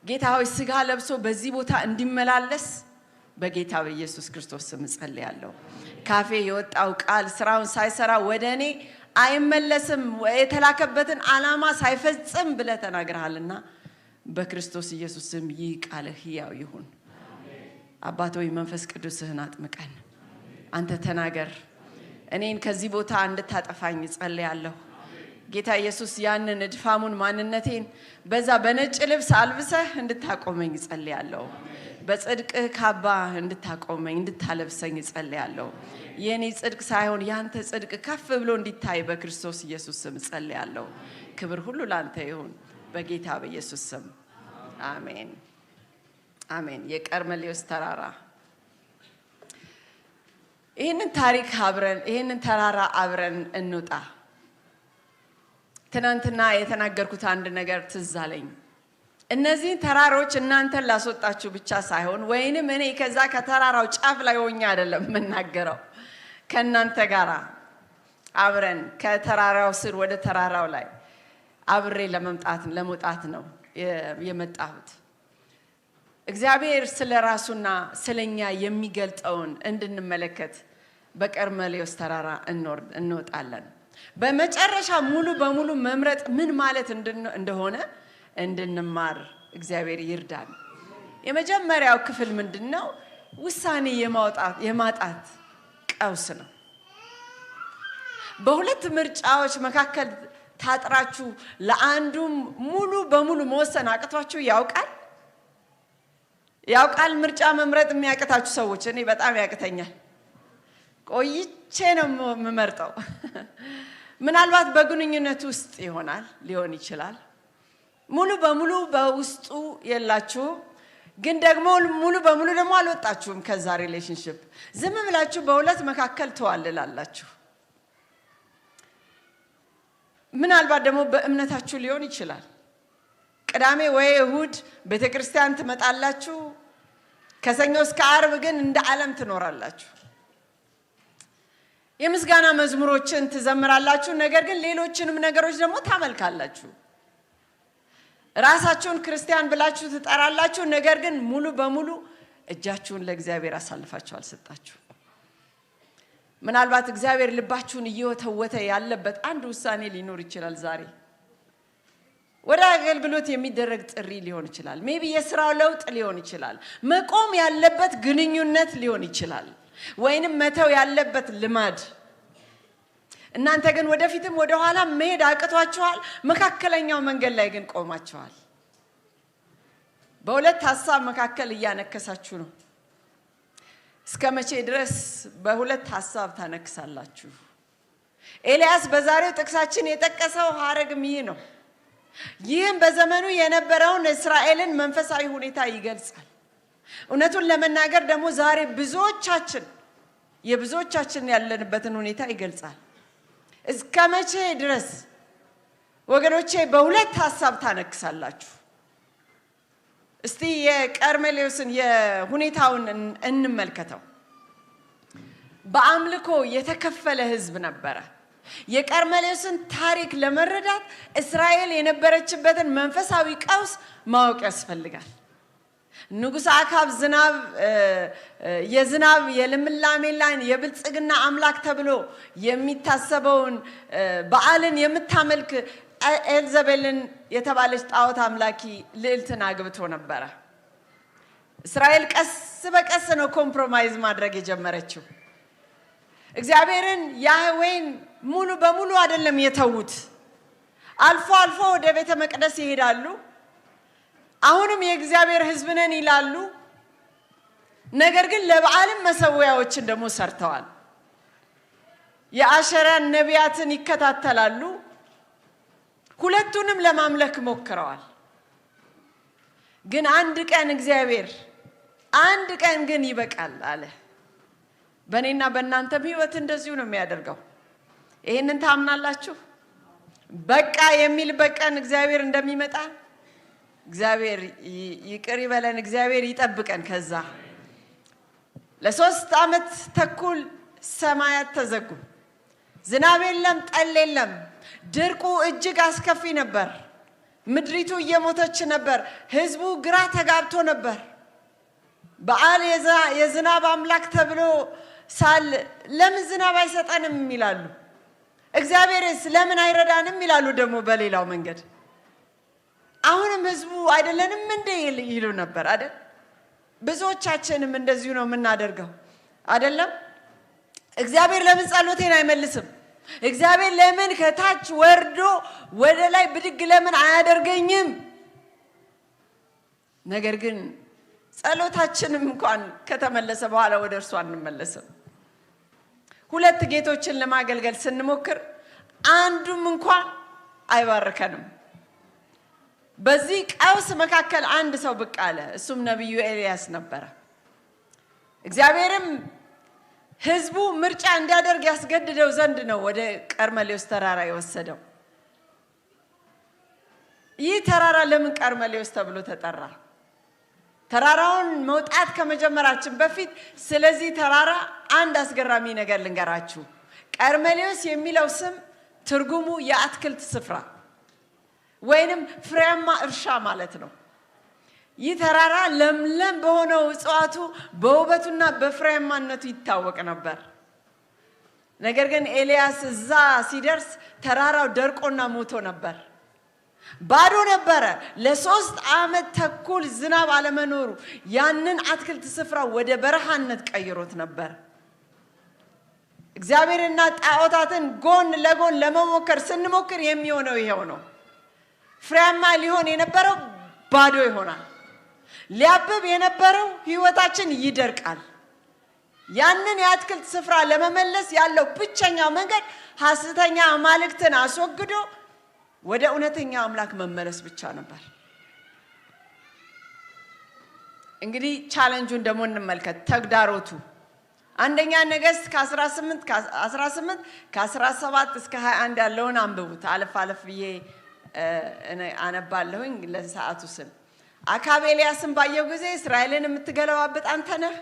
ጌታ ሆይ ስጋ ለብሶ በዚህ ቦታ እንዲመላለስ በጌታ በኢየሱስ ክርስቶስ ስም ጸልያለሁ። ካፌ የወጣው ቃል ስራውን ሳይሰራ ወደ እኔ አይመለስም፣ የተላከበትን ዓላማ ሳይፈጽም ብለህ ተናግረሃልና በክርስቶስ ኢየሱስ ስም ይህ ቃልህ ሕያው ይሁን። አባት ሆይ መንፈስ ቅዱስህን አጥምቀን አንተ ተናገር። እኔን ከዚህ ቦታ እንድታጠፋኝ ጸልያለሁ። ጌታ ኢየሱስ ያንን እድፋሙን ማንነቴን በዛ በነጭ ልብስ አልብሰህ እንድታቆመኝ ጸልያለሁ። በጽድቅህ ካባ እንድታቆመኝ እንድታለብሰኝ ጸልያለሁ። የኔ ጽድቅ ሳይሆን ያንተ ጽድቅ ከፍ ብሎ እንዲታይ በክርስቶስ ኢየሱስ ስም ጸልያለሁ። ክብር ሁሉ ላንተ ይሁን በጌታ በኢየሱስ ስም አሜን አሜን። የቀርሜሎስ ተራራ ይህንን ተራራ አብረን እንውጣ። ትናንትና የተናገርኩት አንድ ነገር ትዝ አለኝ። እነዚህ ተራሮች እናንተን ላስወጣችሁ ብቻ ሳይሆን ወይንም እኔ ከዛ ከተራራው ጫፍ ላይ ሆኜ አይደለም የምናገረው፣ ከእናንተ ጋር አብረን ከተራራው ስር ወደ ተራራው ላይ አብሬ ለመውጣት ነው የመጣሁት። እግዚአብሔር ስለራሱና ስለኛ የሚገልጠውን እንድንመለከት በቀርሜሎስ ተራራ እንወጣለን። በመጨረሻ ሙሉ በሙሉ መምረጥ ምን ማለት እንደሆነ እንድንማር እግዚአብሔር ይርዳን። የመጀመሪያው ክፍል ምንድነው? ውሳኔ የማጣት ቀውስ ነው። በሁለት ምርጫዎች መካከል ታጥራችሁ ለአንዱም ሙሉ በሙሉ መወሰን አቅቷችሁ ያውቃል ምርጫ መምረጥ የሚያቅታችሁ ሰዎች። እኔ በጣም ያቅተኛል። ቆይቼ ነው የምመርጠው። ምናልባት በግንኙነት ውስጥ ሊሆን ይችላል። ሙሉ በሙሉ በውስጡ የላችሁ፣ ግን ደግሞ ሙሉ በሙሉ ደግሞ አልወጣችሁም ከዛ ሪሌሽንሺፕ። ዝም ብላችሁ በሁለት መካከል ተዋልላላችሁ። ምናልባት ደግሞ በእምነታችሁ ሊሆን ይችላል። ቅዳሜ ወይ እሁድ ቤተክርስቲያን ትመጣላችሁ፣ ከሰኞ እስከ ዓርብ ግን እንደ ዓለም ትኖራላችሁ። የምስጋና መዝሙሮችን ትዘምራላችሁ፣ ነገር ግን ሌሎችንም ነገሮች ደግሞ ታመልካላችሁ። ራሳችሁን ክርስቲያን ብላችሁ ትጠራላችሁ፣ ነገር ግን ሙሉ በሙሉ እጃችሁን ለእግዚአብሔር አሳልፋችሁ አልሰጣችሁ። ምናልባት እግዚአብሔር ልባችሁን እየወተወተ ያለበት አንድ ውሳኔ ሊኖር ይችላል። ዛሬ ወደ አገልግሎት የሚደረግ ጥሪ ሊሆን ይችላል። ሜቢ የሥራው ለውጥ ሊሆን ይችላል። መቆም ያለበት ግንኙነት ሊሆን ይችላል፣ ወይንም መተው ያለበት ልማድ። እናንተ ግን ወደፊትም ወደ ኋላ መሄድ አቅቷችኋል። መካከለኛው መንገድ ላይ ግን ቆማችኋል። በሁለት ሐሳብ መካከል እያነከሳችሁ ነው። እስከ መቼ ድረስ በሁለት ሐሳብ ታነክሳላችሁ? ኤልያስ በዛሬው ጥቅሳችን የጠቀሰው ሐረግም ይህ ነው። ይህም በዘመኑ የነበረውን እስራኤልን መንፈሳዊ ሁኔታ ይገልጻል። እውነቱን ለመናገር ደግሞ ዛሬ የብዙዎቻችን ያለንበትን ሁኔታ ይገልጻል። እስከ መቼ ድረስ ወገኖቼ በሁለት ሐሳብ ታነክሳላችሁ? እስቲ የቀርሜሌዎስን የሁኔታውን እንመልከተው። በአምልኮ የተከፈለ ሕዝብ ነበረ። የቀርሜሌዎስን ታሪክ ለመረዳት እስራኤል የነበረችበትን መንፈሳዊ ቀውስ ማወቅ ያስፈልጋል። ንጉሥ አክዓብ የዝናብ የልምላሜና የብልጽግና አምላክ ተብሎ የሚታሰበውን በዓልን የምታመልክ ኤልዘቤልን የተባለች ጣዖት አምላኪ ልዕልትን አግብቶ ነበረ። እስራኤል ቀስ በቀስ ነው ኮምፕሮማይዝ ማድረግ የጀመረችው። እግዚአብሔርን ያህዌን ሙሉ በሙሉ አይደለም የተዉት። አልፎ አልፎ ወደ ቤተ መቅደስ ይሄዳሉ። አሁንም የእግዚአብሔር ሕዝብ ነን ይላሉ። ነገር ግን ለበዓልም መሰዊያዎችን ደግሞ ሰርተዋል። የአሸራን ነቢያትን ይከታተላሉ። ሁለቱንም ለማምለክ ሞክረዋል። ግን አንድ ቀን እግዚአብሔር አንድ ቀን ግን ይበቃል አለ። በእኔና በእናንተም ሕይወት እንደዚሁ ነው የሚያደርገው። ይህንን ታምናላችሁ? በቃ የሚልበት ቀን እግዚአብሔር እንደሚመጣ እግዚአብሔር ይቅር ይበለን፣ እግዚአብሔር ይጠብቀን። ከዛ ለ3 ዓመት ተኩል ሰማያት ተዘጉ። ዝናብ የለም፣ ጠል የለም። ድርቁ እጅግ አስከፊ ነበር። ምድሪቱ እየሞተች ነበር። ህዝቡ ግራ ተጋብቶ ነበር። በዓል የዝናብ አምላክ ተብሎ ሳል ለምን ዝናብ አይሰጠንም ይላሉ። እግዚአብሔርስ ለምን አይረዳንም ይላሉ። ደግሞ በሌላው መንገድ አሁንም ህዝቡ አይደለንም እንደ ይሉ ነበር አይደል? ብዙዎቻችንም እንደዚሁ ነው የምናደርገው አይደለም? እግዚአብሔር ለምን ጸሎቴን አይመልስም? እግዚአብሔር ለምን ከታች ወርዶ ወደ ላይ ብድግ ለምን አያደርገኝም? ነገር ግን ጸሎታችንም እንኳን ከተመለሰ በኋላ ወደ እርሱ አንመለስም። ሁለት ጌቶችን ለማገልገል ስንሞክር አንዱም እንኳን አይባርከንም። በዚህ ቀውስ መካከል አንድ ሰው ብቅ አለ። እሱም ነቢዩ ኤልያስ ነበረ። እግዚአብሔርም ህዝቡ ምርጫ እንዲያደርግ ያስገድደው ዘንድ ነው ወደ ቀርሜሌዎስ ተራራ የወሰደው። ይህ ተራራ ለምን ቀርሜሌዎስ ተብሎ ተጠራ? ተራራውን መውጣት ከመጀመራችን በፊት ስለዚህ ተራራ አንድ አስገራሚ ነገር ልንገራችሁ። ቀርሜሌዎስ የሚለው ስም ትርጉሙ የአትክልት ስፍራ ወይንም ፍሬያማ እርሻ ማለት ነው። ይህ ተራራ ለምለም በሆነው እጽዋቱ በውበቱና በፍሬያማነቱ ይታወቅ ነበር። ነገር ግን ኤልያስ እዛ ሲደርስ ተራራው ደርቆና ሞቶ ነበር። ባዶ ነበረ። ለ3 ዓመት ተኩል ዝናብ አለመኖሩ ያንን አትክልት ስፍራ ወደ በረሃነት ቀይሮት ነበር። እግዚአብሔርና ጣዖታትን ጎን ለጎን ለመሞከር ስንሞክር የሚሆነው ይሄው ነው። ፍሬያማ ሊሆን የነበረው ባዶ ይሆናል። ሊያብብ የነበረው ህይወታችን ይደርቃል። ያንን የአትክልት ስፍራ ለመመለስ ያለው ብቸኛው መንገድ ሐሰተኛ አማልክትን አስወግዶ ወደ እውነተኛ አምላክ መመለስ ብቻ ነበር። እንግዲህ ቻሌንጁን ደግሞ እንመልከት። ተግዳሮቱ አንደኛ ነገሥት ከ18 ከ17 እስከ 21 ያለውን አንብቡት። አለፍ ብዬ አነባለሁኝ ለሰዓቱ ስል። አካብ ኤልያስን ባየው ጊዜ እስራኤልን የምትገለባብጥ አንተ ነህ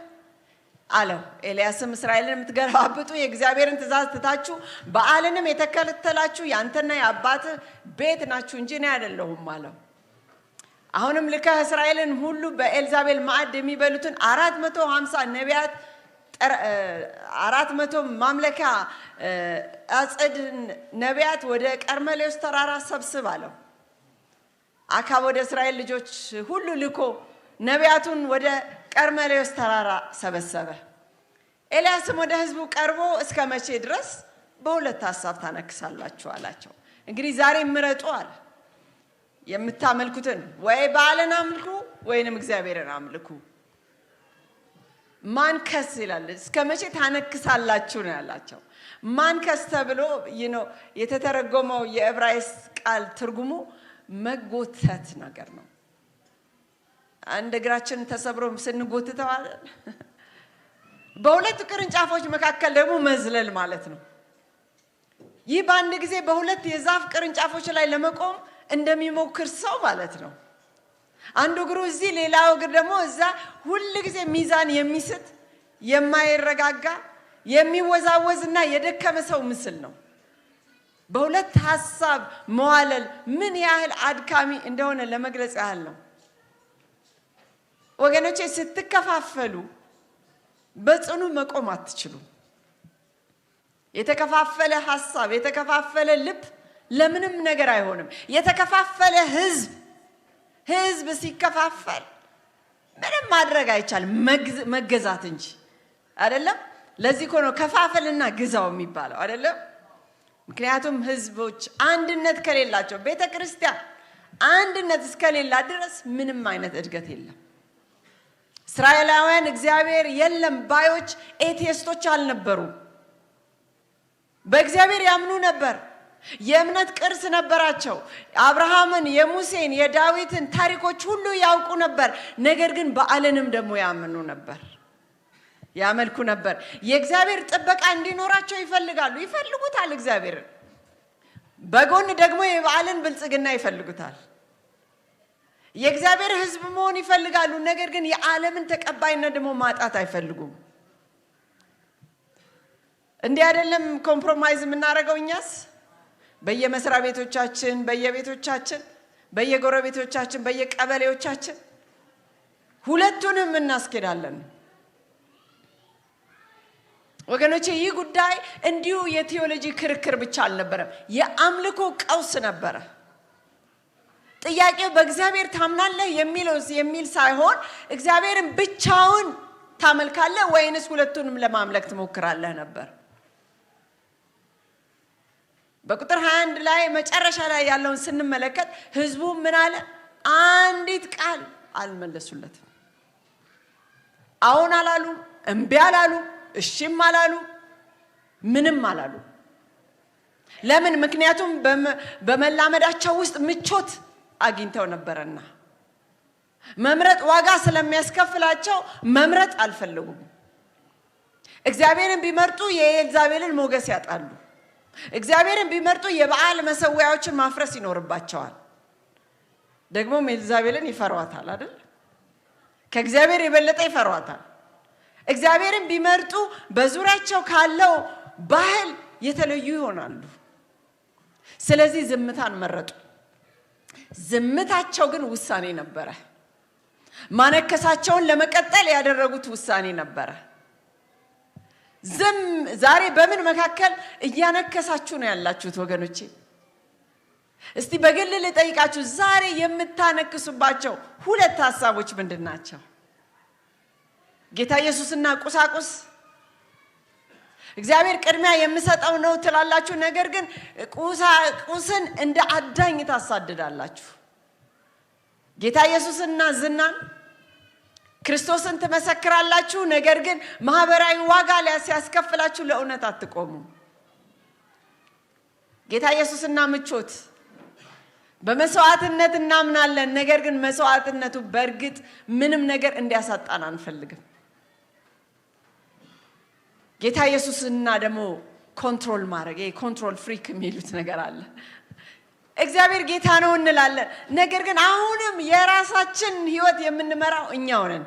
አለው። ኤልያስም እስራኤልን የምትገለባብጡ የእግዚአብሔርን ትእዛዝ ትታችሁ በአልንም የተከተላችሁ ያንተና የአባት ቤት ናችሁ እንጂ እኔ አይደለሁም አለው። አሁንም ልከህ እስራኤልን ሁሉ በኤልዛቤል ማዕድ የሚበሉትን 450 ነቢያት 400 ማምለኪያ አጽድ ነቢያት ወደ ቀርሜሎስ ተራራ ሰብስብ አለው። አካብ ወደ እስራኤል ልጆች ሁሉ ልኮ ነቢያቱን ወደ ቀርሜሎስ ተራራ ሰበሰበ። ኤልያስም ወደ ህዝቡ ቀርቦ እስከ መቼ ድረስ በሁለት ሐሳብ ታነክሳላችሁ አላቸው። እንግዲህ ዛሬ ምረጡ አለ። የምታመልኩትን ወይ በአልን አምልኩ ወይንም እግዚአብሔርን አምልኩ። ማንከስ ይላል። እስከ መቼ ታነክሳላችሁ ነው ያላቸው። ማንከስ ተብሎ የተተረጎመው የዕብራይስጥ ቃል ትርጉሙ መጎተት ነገር ነው። አንድ እግራችን ተሰብሮ ስንጎትተው አይደል? በሁለት ቅርንጫፎች መካከል ደግሞ መዝለል ማለት ነው። ይህ በአንድ ጊዜ በሁለት የዛፍ ቅርንጫፎች ላይ ለመቆም እንደሚሞክር ሰው ማለት ነው። አንዱ እግሩ እዚህ ሌላው እግር ደግሞ እዛ ሁሉ ጊዜ ሚዛን የሚስት የማይረጋጋ የሚወዛወዝና የደከመ ሰው ምስል ነው። በሁለት ሐሳብ መዋለል ምን ያህል አድካሚ እንደሆነ ለመግለጽ ያህል ነው። ወገኖቼ ስትከፋፈሉ በጽኑ መቆም አትችሉም። የተከፋፈለ ሐሳብ የተከፋፈለ ልብ ለምንም ነገር አይሆንም። የተከፋፈለ ህዝብ ሲከፋፈል ምንም ማድረግ አይቻልም መገዛት እንጂ አይደለም። ለዚህ እኮ ነው ከፋፈልና ግዛው የሚባለው አይደለም። ምክንያቱም ህዝቦች አንድነት ከሌላቸው ቤተክርስቲያን አንድነት እስከሌላ ድረስ ምንም አይነት እድገት የለም። እስራኤላውያን እግዚአብሔር የለም ባዮች ኤቲስቶች አልነበሩም። በእግዚአብሔር ያምኑ ነበር። የእምነት ቅርስ ነበራቸው። አብርሃምን፣ የሙሴን፣ የዳዊትን ታሪኮች ሁሉ ያውቁ ነበር። ነገር ግን በአልንም ደግሞ ያምኑ ነበር፣ ያመልኩ ነበር። የእግዚአብሔር ጥበቃ እንዲኖራቸው ይፈልጉታል እግዚአብሔርን። በጎን ደግሞ የበዓልን ብልጽግና ይፈልጉታል። የእግዚአብሔር ህዝብ መሆን ይፈልጋሉ። ነገር ግን የዓለምን ተቀባይነት ደግሞ ማጣት አይፈልጉም። እንዲህ አይደለም ኮምፕሮማይዝ የምናደርገው እኛስ በየመስሪያ ቤቶቻችን፣ በየቤቶቻችን፣ በየጎረቤቶቻችን፣ በየቀበሌዎቻችን ሁለቱንም እናስኬዳለን። ወገኖቼ ይህ ጉዳይ እንዲሁ የቴዎሎጂ ክርክር ብቻ አልነበረም፣ የአምልኮ ቀውስ ነበረ። ጥያቄው በእግዚአብሔር ታምናለህ የሚል ሳይሆን እግዚአብሔርን ብቻውን ታመልካለህ ወይንስ ሁለቱንም ለማምለክ ትሞክራለህ ነበር። በቁጥር 21 ላይ መጨረሻ ላይ ያለውን ስንመለከት ህዝቡ ምን አለ? አንዲት ቃል አልመለሱለትም። አሁን አላሉ፣ እምቢ አላሉ፣ እሺም አላሉ፣ ምንም አላሉ። ለምን? ምክንያቱም በመላመዳቸው ውስጥ ምቾት አግኝተው ነበርና መምረጥ ዋጋ ስለሚያስከፍላቸው መምረጥ አልፈለጉም። እግዚአብሔርን ቢመርጡ የኤልዛቤልን ሞገስ ያጣሉ። እግዚአብሔርን ቢመርጡ የበዓል መሰዊያዎችን ማፍረስ ይኖርባቸዋል። ደግሞም ኤልዛቤልን ይፈሯታል አይደል? ከእግዚአብሔር የበለጠ ይፈሯታል። እግዚአብሔርን ቢመርጡ በዙሪያቸው ካለው ባህል የተለዩ ይሆናሉ። ስለዚህ ዝምታን መረጡ። ዝምታቸው ግን ውሳኔ ነበረ። ማነከሳቸውን ለመቀጠል ያደረጉት ውሳኔ ነበረ። ዛሬ በምን መካከል እያነከሳችሁ ነው ያላችሁት ወገኖቼ? እስቲ በግል ልጠይቃችሁ፣ ዛሬ የምታነክሱባቸው ሁለት ሐሳቦች ምንድን ናቸው? ጌታ ኢየሱስና ቁሳቁስ? እግዚአብሔር ቅድሚያ የምሰጠው ነው ትላላችሁ፣ ነገር ግን ቁሳቁስን እንደ አዳኝ ታሳድዳላችሁ። ጌታ ኢየሱስና ዝናን፣ ክርስቶስን ትመሰክራላችሁ፣ ነገር ግን ማህበራዊ ዋጋ ሲያስከፍላችሁ ለእውነት አትቆሙ። ጌታ ኢየሱስና ምቾት፣ በመስዋዕትነት እናምናለን፣ ነገር ግን መስዋዕትነቱ በእርግጥ ምንም ነገር እንዲያሳጣን አንፈልግም። ጌታ ኢየሱስና ደግሞ ኮንትሮል ማድረግ፣ ኮንትሮል ፍሪክ የሚሉት ነገር አለ። እግዚአብሔር ጌታ ነው እንላለን። ነገር ግን አሁንም የራሳችን ህይወት የምንመራው እኛው ነን።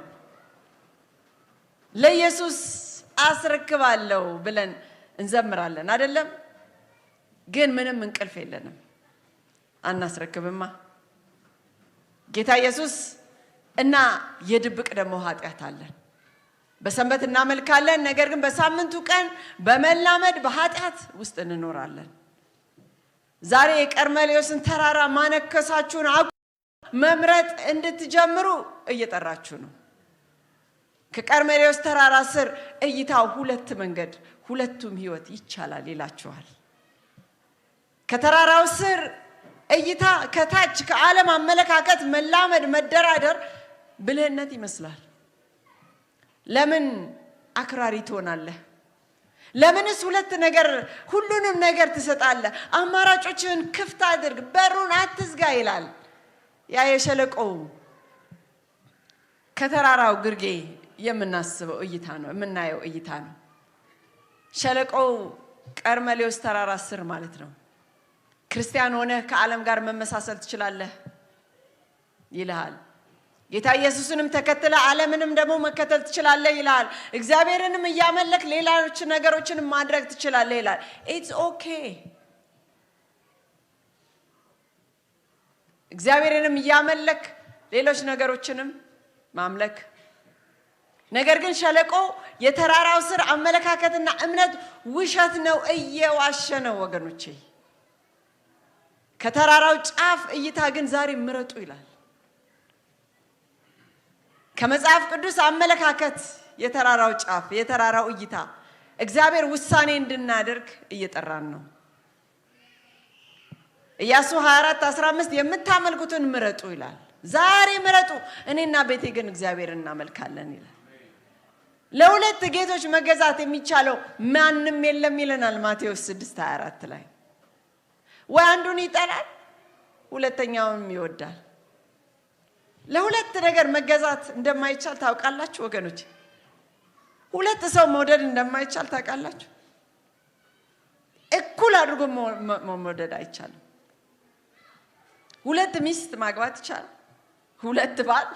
ለኢየሱስ አስረክባለሁ ብለን እንዘምራለን አይደለም? ግን ምንም እንቅልፍ የለንም። አናስረክብማ። ጌታ ኢየሱስ እና የድብቅ ደግሞ ኃጢአት አለን። በሰንበት እናመልካለን፣ ነገር ግን በሳምንቱ ቀን በመላመድ በኃጢአት ውስጥ እንኖራለን። ዛሬ የቀርሜሎስን ተራራ ማነከሳችሁን መምረጥ እንድትጀምሩ እየጠራችሁ ነው። ከቀርሜሎስ ተራራ ስር እይታው ሁለት መንገድ ሁለቱም ህይወት ይቻላል ይላችኋል። ከተራራው ስር እይታ ከታች ከዓለም አመለካከት መላመድ መደራደር ብልህነት ይመስላል። ለምን አክራሪ ትሆናለህ? ለምንስ ሁለት ነገር ሁሉንም ነገር ትሰጣለህ? አማራጮችን ክፍት አድርግ፣ በሩን አትዝጋ ይላል። ያ የሸለቆው ከተራራው ግርጌ የምናስበው እይታ ነው፣ የምናየው እይታ ነው። ሸለቆው ቀርሜሎስ ተራራ ስር ማለት ነው። ክርስቲያን ሆነህ ከዓለም ጋር መመሳሰል ትችላለህ ይልሃል። ጌታ ኢየሱስንም ተከትለ ዓለምንም ደግሞ መከተል ትችላለህ ይላል። እግዚአብሔርንም እያመለክ ሌሎች ነገሮችንም ማድረግ ትችላለህ ይላል። ኢትስ ኦኬ። እግዚአብሔርንም እያመለክ ሌሎች ነገሮችንም ማምለክ። ነገር ግን ሸለቆ የተራራው ስር አመለካከትና እምነት ውሸት ነው፣ እየዋሸ ነው ወገኖቼ። ከተራራው ጫፍ እይታ ግን ዛሬ ምረጡ ይላል። ከመጽሐፍ ቅዱስ አመለካከት የተራራው ጫፍ የተራራው እይታ እግዚአብሔር ውሳኔ እንድናደርግ እየጠራን ነው። ኢያሱ 24:15 የምታመልኩትን ምረጡ ይላል። ዛሬ ምረጡ፣ እኔና ቤቴ ግን እግዚአብሔርን እናመልካለን ይላል። ለሁለት ጌቶች መገዛት የሚቻለው ማንም የለም ይለናል ማቴዎስ 6:24 ላይ። ወይ አንዱን ይጠላል ሁለተኛውንም ይወዳል። ለሁለት ነገር መገዛት እንደማይቻል ታውቃላችሁ ወገኖች? ሁለት ሰው መውደድ እንደማይቻል ታውቃላችሁ? እኩል አድርጎ መውደድ አይቻልም። ሁለት ሚስት ማግባት ይቻላል፣ ሁለት ባል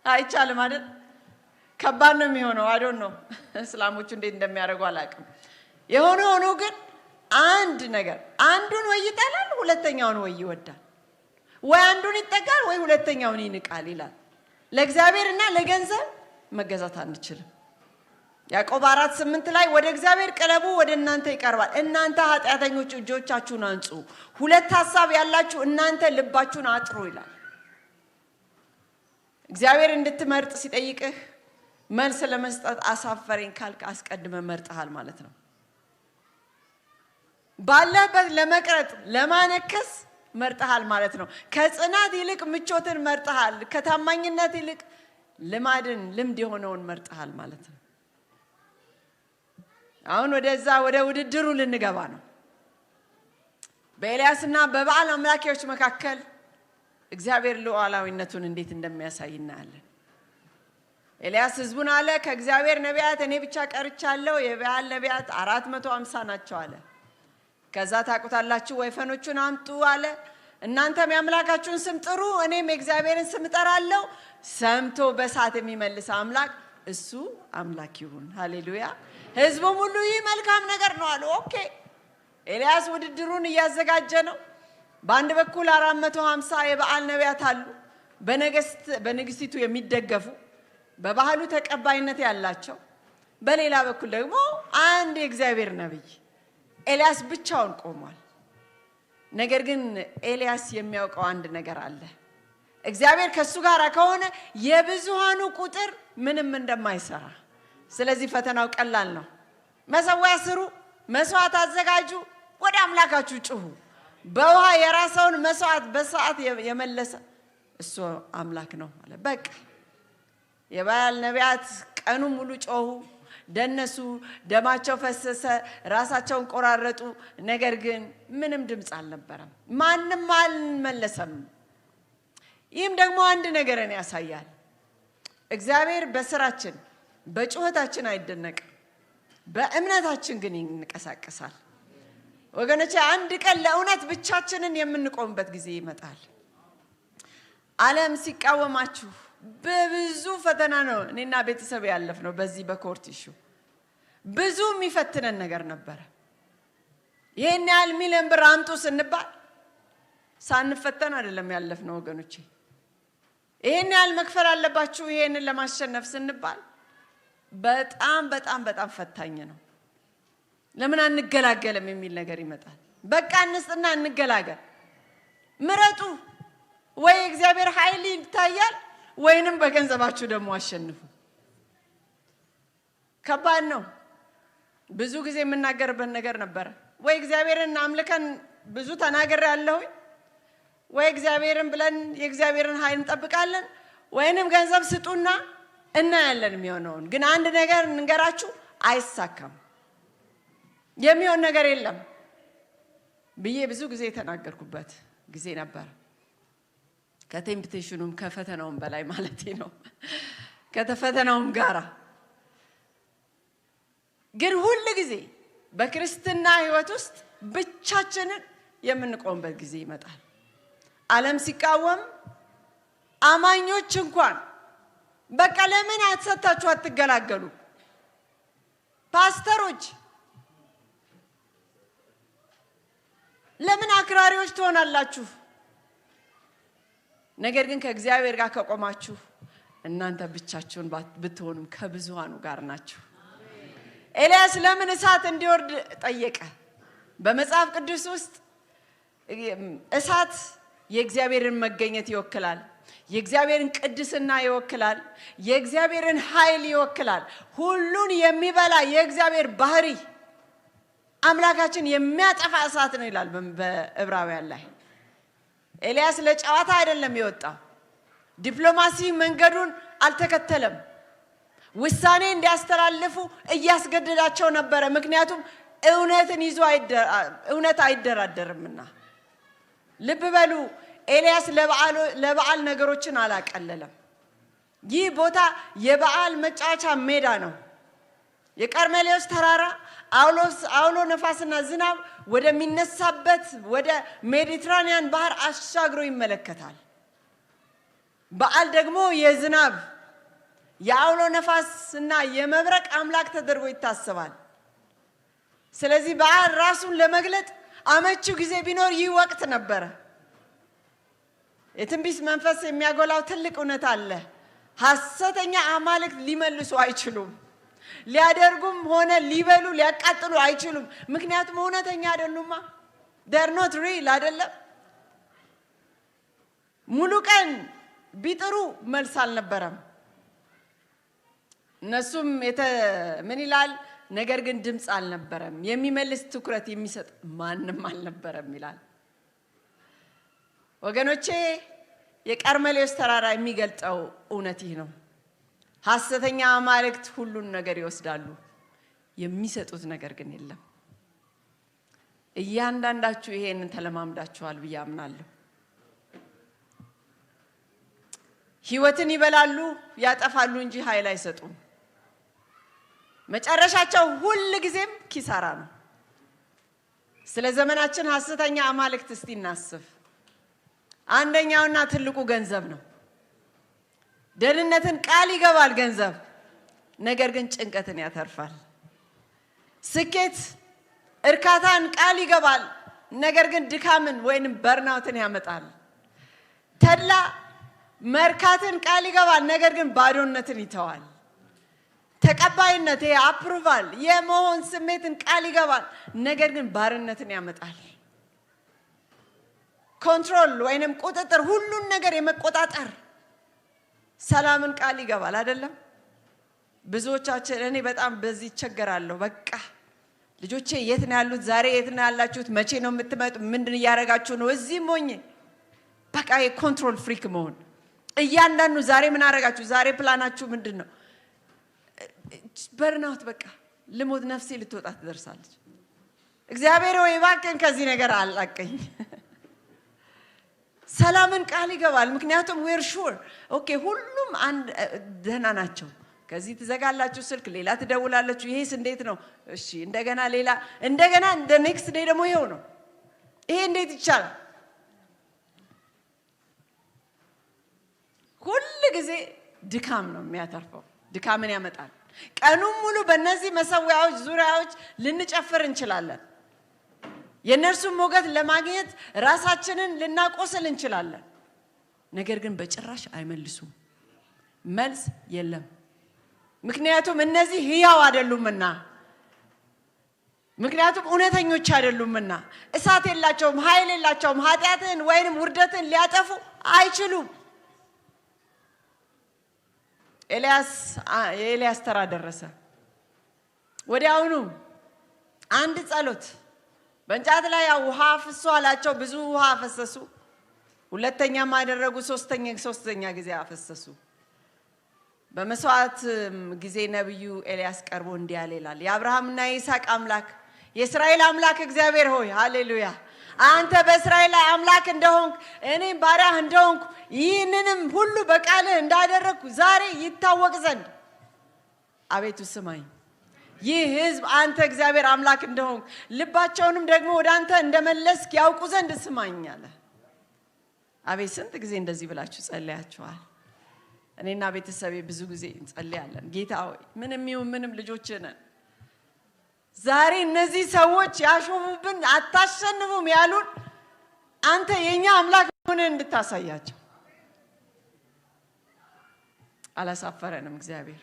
አይቻልም አይደል? ከባድ ነው የሚሆነው። አዶን ነው እስላሞቹ እንዴት እንደሚያደርጉ አላውቅም። የሆነ ሆኖ ግን አንድ ነገር አንዱን ወይ ይጠላል ሁለተኛውን ወይ ይወዳል፣ ወይ አንዱን ይጠጋል ወይ ሁለተኛውን ይንቃል ይላል። ለእግዚአብሔርና ለገንዘብ መገዛት አንችልም። ያዕቆብ 4:8 ላይ ወደ እግዚአብሔር ቅረቡ ወደ እናንተ ይቀርባል። እናንተ ኃጢአተኞች እጆቻችሁን አንጹ፣ ሁለት ሐሳብ ያላችሁ እናንተ ልባችሁን አጥሩ ይላል። እግዚአብሔር እንድትመርጥ ሲጠይቅህ መልስ ለመስጠት አሳፈረኝ ካልክ አስቀድመ መርጠሃል ማለት ነው። ባለበት ለመቅረጥ ለማነከስ መርጠሃል ማለት ነው። ከጽናት ይልቅ ምቾትን መርጠሃል። ከታማኝነት ይልቅ ልማድን ልምድ የሆነውን መርጠሃል ማለት ነው። አሁን ወደዛ ወደ ውድድሩ ልንገባ ነው። በኤልያስና በበዓል አምላኪዎች መካከል እግዚአብሔር ሉዓላዊነቱን እንዴት እንደሚያሳይ እናያለን። ኤልያስ ህዝቡን አለ፣ ከእግዚአብሔር ነቢያት እኔ ብቻ ቀርቻለሁ፣ የበዓል ነቢያት 450 ናቸው አለ። ከዛ ታቁታላችሁ ወይፈኖቹን አምጡ አለ። እናንተም የአምላካችሁን ስም ጥሩ፣ እኔም የእግዚአብሔርን ስም እጠራለሁ። ሰምቶ በሳት የሚመልስ አምላክ እሱ አምላክ ይሁን። ሃሌሉያ። ህዝቡም ሁሉ ይህ መልካም ነገር ነው አሉ። ኦኬ። ኤልያስ ውድድሩን እያዘጋጀ ነው። በአንድ በኩል 450 የበዓል ነቢያት አሉ፣ በንግስቲቱ የሚደገፉ በባህሉ ተቀባይነት ያላቸው። በሌላ በኩል ደግሞ አንድ የእግዚአብሔር ነብይ ኤልያስ ብቻውን ቆሟል። ነገር ግን ኤልያስ የሚያውቀው አንድ ነገር አለ። እግዚአብሔር ከሱ ጋር ከሆነ የብዙሃኑ ቁጥር ምንም እንደማይሰራ። ስለዚህ ፈተናው ቀላል ነው። መሰዊያ ስሩ፣ መስዋዕት አዘጋጁ፣ ወደ አምላካችሁ ጩሁ። በውሃ የራሰውን መስዋዕት በሰዓት የመለሰ እሱ አምላክ ነው አለ። በቃ የበዓል ነቢያት ቀኑ ሙሉ ጮሁ፣ ደነሱ፣ ደማቸው ፈሰሰ፣ ራሳቸውን ቆራረጡ። ነገር ግን ምንም ድምፅ አልነበረም፣ ማንም አልመለሰም። ይህም ደግሞ አንድ ነገርን ያሳያል። እግዚአብሔር በስራችን በጩኸታችን አይደነቅም፣ በእምነታችን ግን ይንቀሳቀሳል። ወገኖቼ አንድ ቀን ለእውነት ብቻችንን የምንቆምበት ጊዜ ይመጣል። ዓለም ሲቃወማችሁ በብዙ ፈተና ነው እኔና ቤተሰብ ያለፍነው። በዚህ በኮርት ኢሹ ብዙ የሚፈትነን ነገር ነበር። ይሄን ያህል ሚሊዮን ብር አምጡ ስንባል ሳንፈተን አይደለም ያለፍነው ወገኖቼ። ይሄን ያህል መክፈል አለባችሁ ይሄንን ለማሸነፍ ስንባል በጣም በጣም በጣም ፈታኝ ነው። ለምን አንገላገልም የሚል ነገር ይመጣል። በቃ እንስጥና እንገላገል። ምረጡ። ወይ እግዚአብሔር ኃይል ይታያል ወይንም በገንዘባችሁ ደግሞ አሸንፉ። ከባድ ነው። ብዙ ጊዜ የምናገርበት ነገር ነበር። ወይ እግዚአብሔርን አምልከን ብዙ ተናግሬያለሁ፣ ወይ እግዚአብሔርን ብለን የእግዚአብሔርን ኃይል እንጠብቃለን፣ ወይንም ገንዘብ ስጡና እናያለን የሚሆነውን። ግን አንድ ነገር እንገራችሁ፣ አይሳካም። የሚሆን ነገር የለም ብዬ ብዙ ጊዜ የተናገርኩበት ጊዜ ነበር። ከቴምፕቴሽኑም ከፈተናውም በላይ ማለት ነው። ከተፈተናውም ጋራ ግን ሁሉ ጊዜ በክርስትና ሕይወት ውስጥ ብቻችንን የምንቆምበት ጊዜ ይመጣል። ዓለም ሲቃወም አማኞች እንኳን በቃ ለምን አትሰጣችሁ አትገላገሉ? ፓስተሮች ለምን አክራሪዎች ትሆናላችሁ? ነገር ግን ከእግዚአብሔር ጋር ከቆማችሁ እናንተ ብቻችሁን ብትሆኑም ከብዙሃኑ ጋር ናችሁ። ኤልያስ ለምን እሳት እንዲወርድ ጠየቀ? በመጽሐፍ ቅዱስ ውስጥ እሳት የእግዚአብሔርን መገኘት ይወክላል። የእግዚአብሔርን ቅድስና ይወክላል። የእግዚአብሔርን ኃይል ይወክላል። ሁሉን የሚበላ የእግዚአብሔር ባህሪ አምላካችን የሚያጠፋ እሳት ነው ይላል በዕብራውያን ላይ። ኤልያስ ለጨዋታ አይደለም የወጣው። ዲፕሎማሲ መንገዱን አልተከተለም። ውሳኔ እንዲያስተላልፉ እያስገደዳቸው ነበረ። ምክንያቱም እውነትን ይዞ እውነት አይደራደርምና። ልብ በሉ፣ ኤልያስ ለበዓል ነገሮችን አላቀለለም። ይህ ቦታ የበዓል መጫወቻ ሜዳ ነው። የቀርሜሎስ ተራራ አውሎ ነፋስና ዝናብ ወደሚነሳበት ወደ ሜዲትራኒያን ባህር አሻግሮ ይመለከታል። በዓል ደግሞ የዝናብ የአውሎ ነፋስና የመብረቅ አምላክ ተደርጎ ይታሰባል። ስለዚህ በዓል ራሱን ለመግለጥ አመቺው ጊዜ ቢኖር ይህ ወቅት ነበረ። የትንቢት መንፈስ የሚያጎላው ትልቅ እውነት አለ። ሐሰተኛ አማልክት ሊመልሱ አይችሉም። ሊያደርጉም ሆነ ሊበሉ ሊያቃጥሉ አይችሉም። ምክንያቱም እውነተኛ አይደሉማ። they're not real አይደለም። ሙሉ ቀን ቢጥሩ መልስ አልነበረም። እነሱም ምን ይላል? ነገር ግን ድምፅ አልነበረም። የሚመልስ ትኩረት የሚሰጥ ማንም አልነበረም ይላል። ወገኖቼ የቀርሜሎስ ተራራ የሚገልጠው እውነት ይህ ነው። ሐሰተኛ አማልክት ሁሉን ነገር ይወስዳሉ፣ የሚሰጡት ነገር ግን የለም። እያንዳንዳችሁ ይሄንን ተለማምዳችኋል ብዬ አምናለሁ። ሕይወትን ይበላሉ፣ ያጠፋሉ እንጂ ኃይል አይሰጡም። መጨረሻቸው ሁሉ ጊዜም ኪሳራ ነው። ስለ ዘመናችን ሐሰተኛ አማልክት እስቲ እናስብ። አንደኛውና ትልቁ ገንዘብ ነው። ደህንነትን ቃል ይገባል ገንዘብ፣ ነገር ግን ጭንቀትን ያተርፋል። ስኬት እርካታን ቃል ይገባል፣ ነገር ግን ድካምን ወይንም በርናውትን ያመጣል። ተድላ መርካትን ቃል ይገባል፣ ነገር ግን ባዶነትን ይተዋል። ተቀባይነት አፕሩቫል የመሆን ስሜትን ቃል ይገባል፣ ነገር ግን ባርነትን ያመጣል። ኮንትሮል ወይንም ቁጥጥር ሁሉን ነገር የመቆጣጠር ሰላምን ቃል ይገባል አይደለም። ብዙዎቻችን እኔ በጣም በዚህ ይቸገራለሁ። በቃ ልጆቼ የት ነው ያሉት? ዛሬ የት ነው ያላችሁት? መቼ ነው የምትመጡ? ምንድን እያደረጋችሁ ነው? እዚህ ሞኝ በቃ የኮንትሮል ፍሪክ መሆን። እያንዳንዱ ዛሬ ምን አደረጋችሁ? ዛሬ ፕላናችሁ ምንድን ነው? በርናውት በቃ ልሞት ነፍሴ ልትወጣ ትደርሳለች። እግዚአብሔር ወይ እባክህን ከዚህ ነገር አላቀኝ። ሰላምን ቃል ይገባል፣ ምክንያቱም we're sure ኦኬ ሁሉም አንድ ደህና ናቸው፣ ከዚህ ትዘጋላችሁ ስልክ ሌላ ትደውላላችሁ ይሄስ እንዴት ነው እሺ እንደገና ሌላ እንደገና እንደ ኔክስት ዴይ ደግሞ ይሄው ነው ይሄ እንዴት ይቻላል ሁሉ ጊዜ ድካም ነው የሚያተርፈው ድካምን ያመጣል ቀኑን ሙሉ በእነዚህ መሰዊያዎች ዙሪያዎች ልንጨፍር እንችላለን የነርሱን ሞገት ለማግኘት ራሳችንን ልናቆስል እንችላለን ነገር ግን በጭራሽ አይመልሱም መልስ የለም ምክንያቱም እነዚህ ህያው አይደሉምና ምክንያቱም እውነተኞች አይደሉምና እሳት የላቸውም ኃይል የላቸውም ኃጢያትን ወይንም ውርደትን ሊያጠፉ አይችሉም ኤልያስ ተራ ደረሰ ወዲያውኑ አንድ ጸሎት በእንጨት ላይ ውሃ አፍሱ አላቸው ብዙ ውሃ አፈሰሱ ሁለተኛም አደረጉ ሶስተኛ ጊዜ አፈሰሱ በመስዋዕት ጊዜ ነብዩ ኤልያስ ቀርቦ እንዲህ አለ ይላል የአብርሃምና የይስሐቅ አምላክ የእስራኤል አምላክ እግዚአብሔር ሆይ ሃሌሉያ አንተ በእስራኤል ላይ አምላክ እንደሆንክ እኔም ባሪያህ እንደሆንኩ ይህንንም ሁሉ በቃልህ እንዳደረግኩ ዛሬ ይታወቅ ዘንድ አቤቱ ስማኝ ይህ ህዝብ አንተ እግዚአብሔር አምላክ እንደሆንክ ልባቸውንም ደግሞ ወደ አንተ እንደመለስክ ያውቁ ዘንድ ስማኝ አለ አቤት ስንት ጊዜ እንደዚህ ብላችሁ ጸልያችኋል እኔና ቤተሰቤ ብዙ ጊዜ እንጸልያለን ጌታ ሆይ ምንም ልጆች ነን ዛሬ እነዚህ ሰዎች ያሾፉብን አታሸንፉም ያሉን አንተ የኛ አምላክ ሆነ እንድታሳያቸው አላሳፈረንም እግዚአብሔር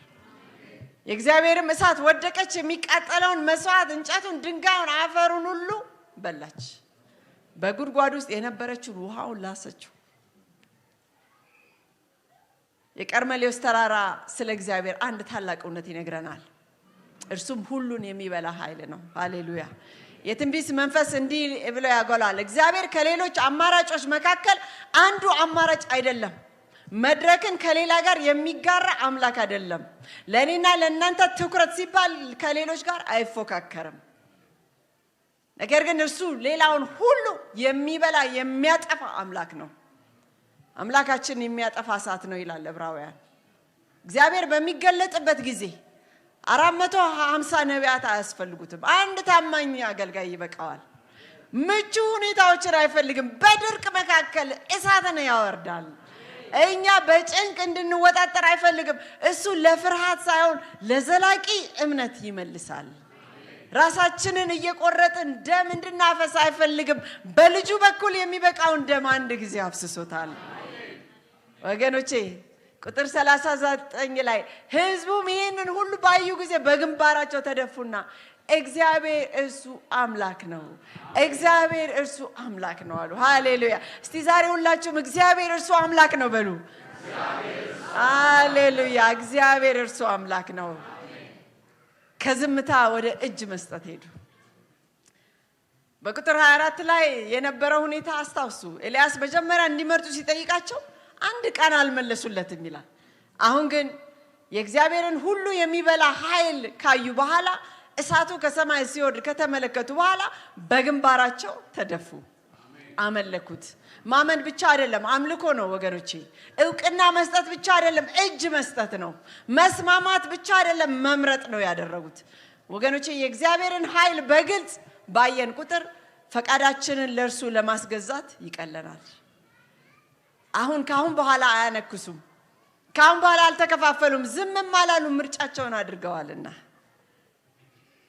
የእግዚአብሔርም እሳት ወደቀች የሚቃጠለውን መስዋዕት እንጨቱን ድንጋዩን አፈሩን ሁሉ በላች በጉድጓድ ውስጥ የነበረችው ውሃውን ላሰችው የቀርሜሎስ ተራራ ስለ እግዚአብሔር አንድ ታላቅ እውነት ይነግረናል እርሱም ሁሉን የሚበላ ኃይል ነው ሃሌሉያ የትንቢት መንፈስ እንዲህ ብሎ ያጎላል እግዚአብሔር ከሌሎች አማራጮች መካከል አንዱ አማራጭ አይደለም መድረክን ከሌላ ጋር የሚጋራ አምላክ አይደለም ለኔና ለእናንተ ትኩረት ሲባል ከሌሎች ጋር አይፎካከርም ነገር ግን እርሱ ሌላውን ሁሉ የሚበላ የሚያጠፋ አምላክ ነው አምላካችን የሚያጠፋ እሳት ነው ይላል ዕብራውያን እግዚአብሔር በሚገለጥበት ጊዜ 450 ነቢያት አያስፈልጉትም አንድ ታማኝ አገልጋይ ይበቃዋል ምቹ ሁኔታዎችን አይፈልግም በድርቅ መካከል እሳትን ያወርዳል እኛ በጭንቅ እንድንወጣጠር አይፈልግም እሱ ለፍርሃት ሳይሆን ለዘላቂ እምነት ይመልሳል ራሳችንን እየቆረጥን ደም እንድናፈስ አይፈልግም በልጁ በኩል የሚበቃውን ደም አንድ ጊዜ አፍስሶታል ወገኖቼ ቁጥር 39 ላይ ህዝቡም ይሄንን ሁሉ ባዩ ጊዜ በግንባራቸው ተደፉና እግዚአብሔር እርሱ አምላክ ነው እግዚአብሔር እርሱ አምላክ ነው አሉ ሃሌሉያ እስቲ ዛሬ ሁላችሁም እግዚአብሔር እርሱ አምላክ ነው በሉ ሃሌሉያ እግዚአብሔር እርሱ አምላክ ነው ከዝምታ ወደ እጅ መስጠት ሄዱ በቁጥር 24 ላይ የነበረው ሁኔታ አስታውሱ ኤልያስ መጀመሪያ እንዲመርጡ ሲጠይቃቸው አንድ ቃል አልመለሱለትም ይላል አሁን ግን የእግዚአብሔርን ሁሉ የሚበላ ኃይል ካዩ በኋላ እሳቱ ከሰማይ ሲወርድ ከተመለከቱ በኋላ በግንባራቸው ተደፉ አመለኩት ማመን ብቻ አይደለም አምልኮ ነው ወገኖቼ እውቅና መስጠት ብቻ አይደለም እጅ መስጠት ነው መስማማት ብቻ አይደለም መምረጥ ነው ያደረጉት ወገኖቼ የእግዚአብሔርን ኃይል በግልጽ ባየን ቁጥር ፈቃዳችንን ለእርሱ ለማስገዛት ይቀለናል ካሁን በኋላ አያነክሱም ካሁን በኋላ አልተከፋፈሉም ዝምም አላሉ ምርጫቸውን አድርገዋልና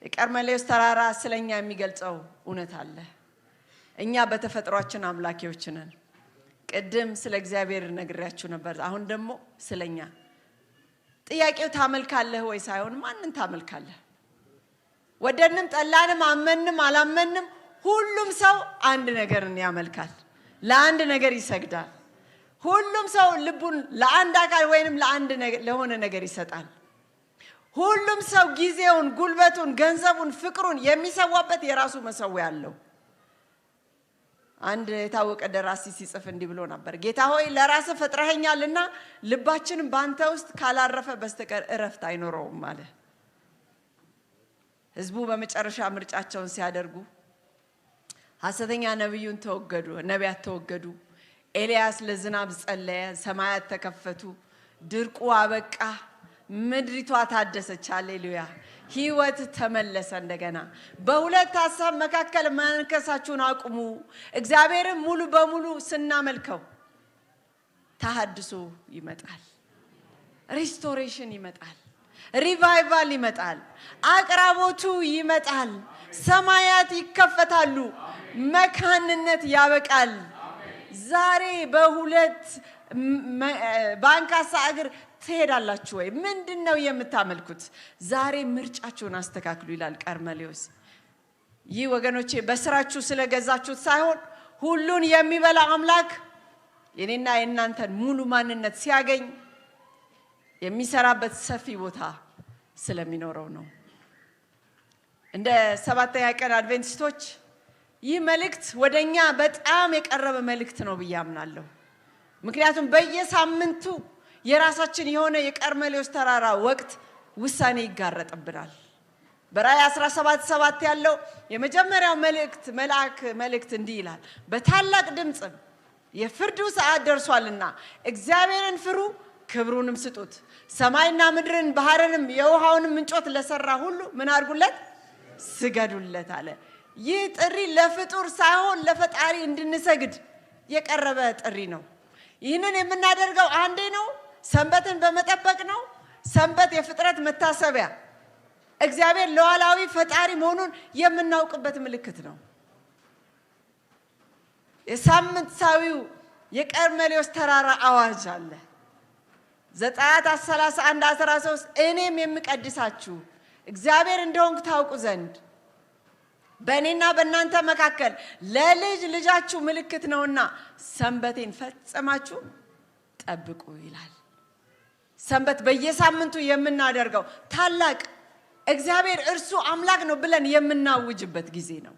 የቀርሜሎስ ተራራ ስለኛ የሚገልጸው እውነት አለ እኛ በተፈጥሯችን አምላኪዎች ነን ቅድም ስለ እግዚአብሔር ነግሬያችሁ ነበር አሁን ደግሞ ስለኛ ጥያቄው ታመልካለህ ወይ ሳይሆን ማንን ታመልካለህ ወደንም ጠላንም አመንም አላመንም ሁሉም ሰው አንድ ነገርን ያመልካል ለአንድ ነገር ይሰግዳል ሁሉም ሰው ልቡን ለአንድ አካል ወይንም ለሆነ ነገር ይሰጣል ሁሉም ሰው ጊዜውን ጉልበቱን ገንዘቡን ፍቅሩን የሚሰዋበት የራሱ መሰዊያ አለው አንድ የታወቀ ደራሲ ሲጽፍ እንዲህ ብሎ ነበር ጌታ ሆይ ለራስ ፈጥረኸኛልና ልባችንን ባንተ ውስጥ ካላረፈ በስተቀር እረፍት አይኖረውም አለ ህዝቡ በመጨረሻ ምርጫቸውን ሲያደርጉ ሐሰተኛ ነቢያት ተወገዱ ኤልያስ ለዝናብ ጸለየ ሰማያት ተከፈቱ ድርቁ አበቃ ምድሪቷ ታደሰች። ሃሌሉያ! ሕይወት ተመለሰ እንደገና። በሁለት ሐሳብ መካከል መንከሳችሁን አቁሙ። እግዚአብሔርን ሙሉ በሙሉ ስናመልከው ተሐድሶ ይመጣል፣ ሪስቶሬሽን ይመጣል፣ ሪቫይቫል ይመጣል፣ አቅራቦቱ ይመጣል፣ ሰማያት ይከፈታሉ፣ መካንነት ያበቃል። ዛሬ በሁለት ባንካሳ እግር ትሄዳላችሁ ወይ? ምንድነው የምታመልኩት? ዛሬ ምርጫችሁን አስተካክሉ ይላል ቀርሜሎስ። ይህ ወገኖቼ በስራችሁ ስለገዛችሁት ሳይሆን ሁሉን የሚበላ አምላክ የኔና የእናንተን ሙሉ ማንነት ሲያገኝ የሚሰራበት ሰፊ ቦታ ስለሚኖረው ነው። እንደ ሰባተኛ ቀን አድቬንቲስቶች ይህ መልእክት ወደኛ በጣም የቀረበ መልእክት ነው ብዬ አምናለሁ። ምክንያቱም በየሳምንቱ የራሳችን የሆነ የቀርሜሎስ ተራራ ወቅት ውሳኔ ይጋረጥብናል። በራእይ 17:7 ያለው የመጀመሪያው መልአክ መልእክት እንዲህ ይላል፣ በታላቅ ድምጽ የፍርዱ ሰዓት ደርሷልና እግዚአብሔርን ፍሩ፣ ክብሩንም ስጡት። ሰማይና ምድርን ባህርንም የውሃውንም ምንጮች ለሰራ ሁሉ ምን አድርጉለት? ስገዱለት አለ። ይህ ጥሪ ለፍጡር ሳይሆን ለፈጣሪ እንድንሰግድ የቀረበ ጥሪ ነው። ይህንን የምናደርገው አንዴ ነው፣ ሰንበትን በመጠበቅ ነው። ሰንበት የፍጥረት መታሰቢያ፣ እግዚአብሔር ሉዓላዊ ፈጣሪ መሆኑን የምናውቅበት ምልክት ነው። የሳምንታዊው የቀርሜሎስ ተራራ አዋጅ አለ። ዘጸአት 31:13 እኔም የምቀድሳችሁ እግዚአብሔር እንደሆንኩ ታውቁ ዘንድ በእኔና በእናንተ መካከል ለልጅ ልጃችሁ ምልክት ነውና ሰንበቴን ፈጽማችሁ ጠብቁ ይላል። ሰንበት በየሳምንቱ የምናደርገው ታላቅ እግዚአብሔር እርሱ አምላክ ነው ብለን የምናውጅበት ጊዜ ነው።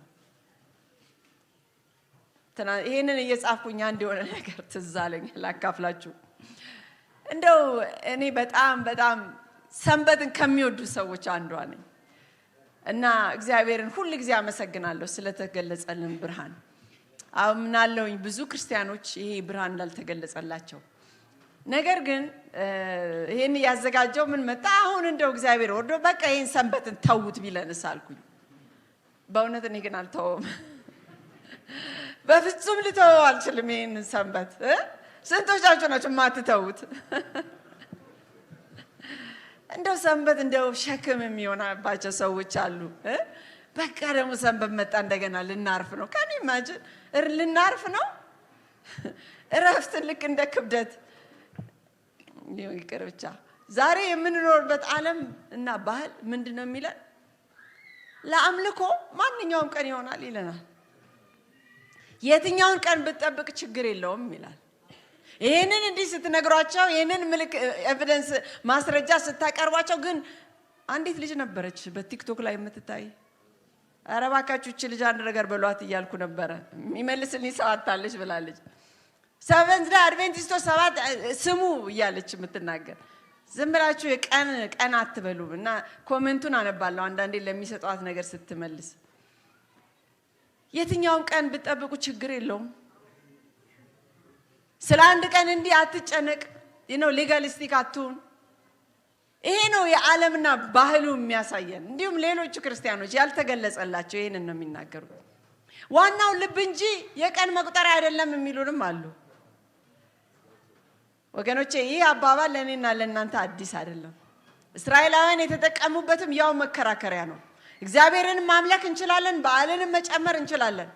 ይሄንን እየጻፍኩኝ አንድ የሆነ ነገር ትዝ አለኝ ላካፍላችሁ። እንደው እኔ በጣም ሰንበትን ከሚወዱ ሰዎች አንዷ ነኝ እና እግዚአብሔርን ሁሉ ጊዜ አመሰግናለሁ ስለተገለጸልን ብርሃን። አምናለሁኝ ብዙ ክርስቲያኖች ይሄ ብርሃን እንዳልተገለጸላቸው። ነገር ግን ይሄን ያዘጋጀው ምን መጣ? አሁን እንደው እግዚአብሔር ወርዶ በቃ ይሄን ሰንበትን ተውት ቢለንስ አልኩኝ። በእውነት እኔ ግን አልተውም። በፍጹም ልተወው አልችልም ይሄን ሰንበት። ስንቶቻችሁ ናችሁ ማትተውት? እንደው ሰንበት እንደው ሸክም የሚሆንባቸው ሰዎች አሉ። በቃ ደግሞ ሰንበት መጣ እንደገና ልናርፍ ነው። ካን ኢማጂን ልናርፍ ነው። እረፍትን ልክ እንደ ክብደት ይቅር ብቻ። ዛሬ የምንኖርበት ዓለም እና ባህል ምንድነው የሚለን? ለአምልኮ ማንኛውም ቀን ይሆናል ይለናል። የትኛውን ቀን ብትጠብቅ ችግር የለውም ይላል። ይሄንን እንዲህ ስትነግሯቸው፣ ይሄንን ኤቪደንስ ማስረጃ ስታቀርቧቸው፣ ግን አንዲት ልጅ ነበረች በቲክቶክ ላይ የምትታይ። ኧረ እባካችሁ እቺ ልጅ አንድ ነገር በሏት እያልኩ ነበረ። የሚመልስልኝ ሰው አጣለች ብላለች። ሰቨንዝ ዴይ አድቬንቲስቶች ሰባት ስሙ እያለች የምትናገር። ዝም ብላችሁ ቀን አትበሉ። እና ኮሜንቱን አነባለሁ አንዳንዴ ለሚሰጧት ነገር ስትመልስ። የትኛውን ቀን ብትጠብቁ ችግር የለውም። ስለ አንድ ቀን እንዲህ አትጨነቅ። ሌጋሊስቲክ አትሁን። ይሄ ነው የዓለምና ባህሉ የሚያሳየን። እንዲሁም ሌሎቹ ክርስቲያኖች ያልተገለጸላቸው ይሄንን ነው የሚናገሩት። ዋናው ልብ እንጂ የቀን መቁጠሪያ አይደለም የሚሉንም አሉ። ወገኖቼ ይህ አባባል ለእኔና ለእናንተ አዲስ አይደለም። እስራኤላውያን የተጠቀሙበትም ያው መከራከሪያ ነው። እግዚአብሔርን ማምለክ እንችላለን፣ በዓልንም መጨመር እንችላለን፣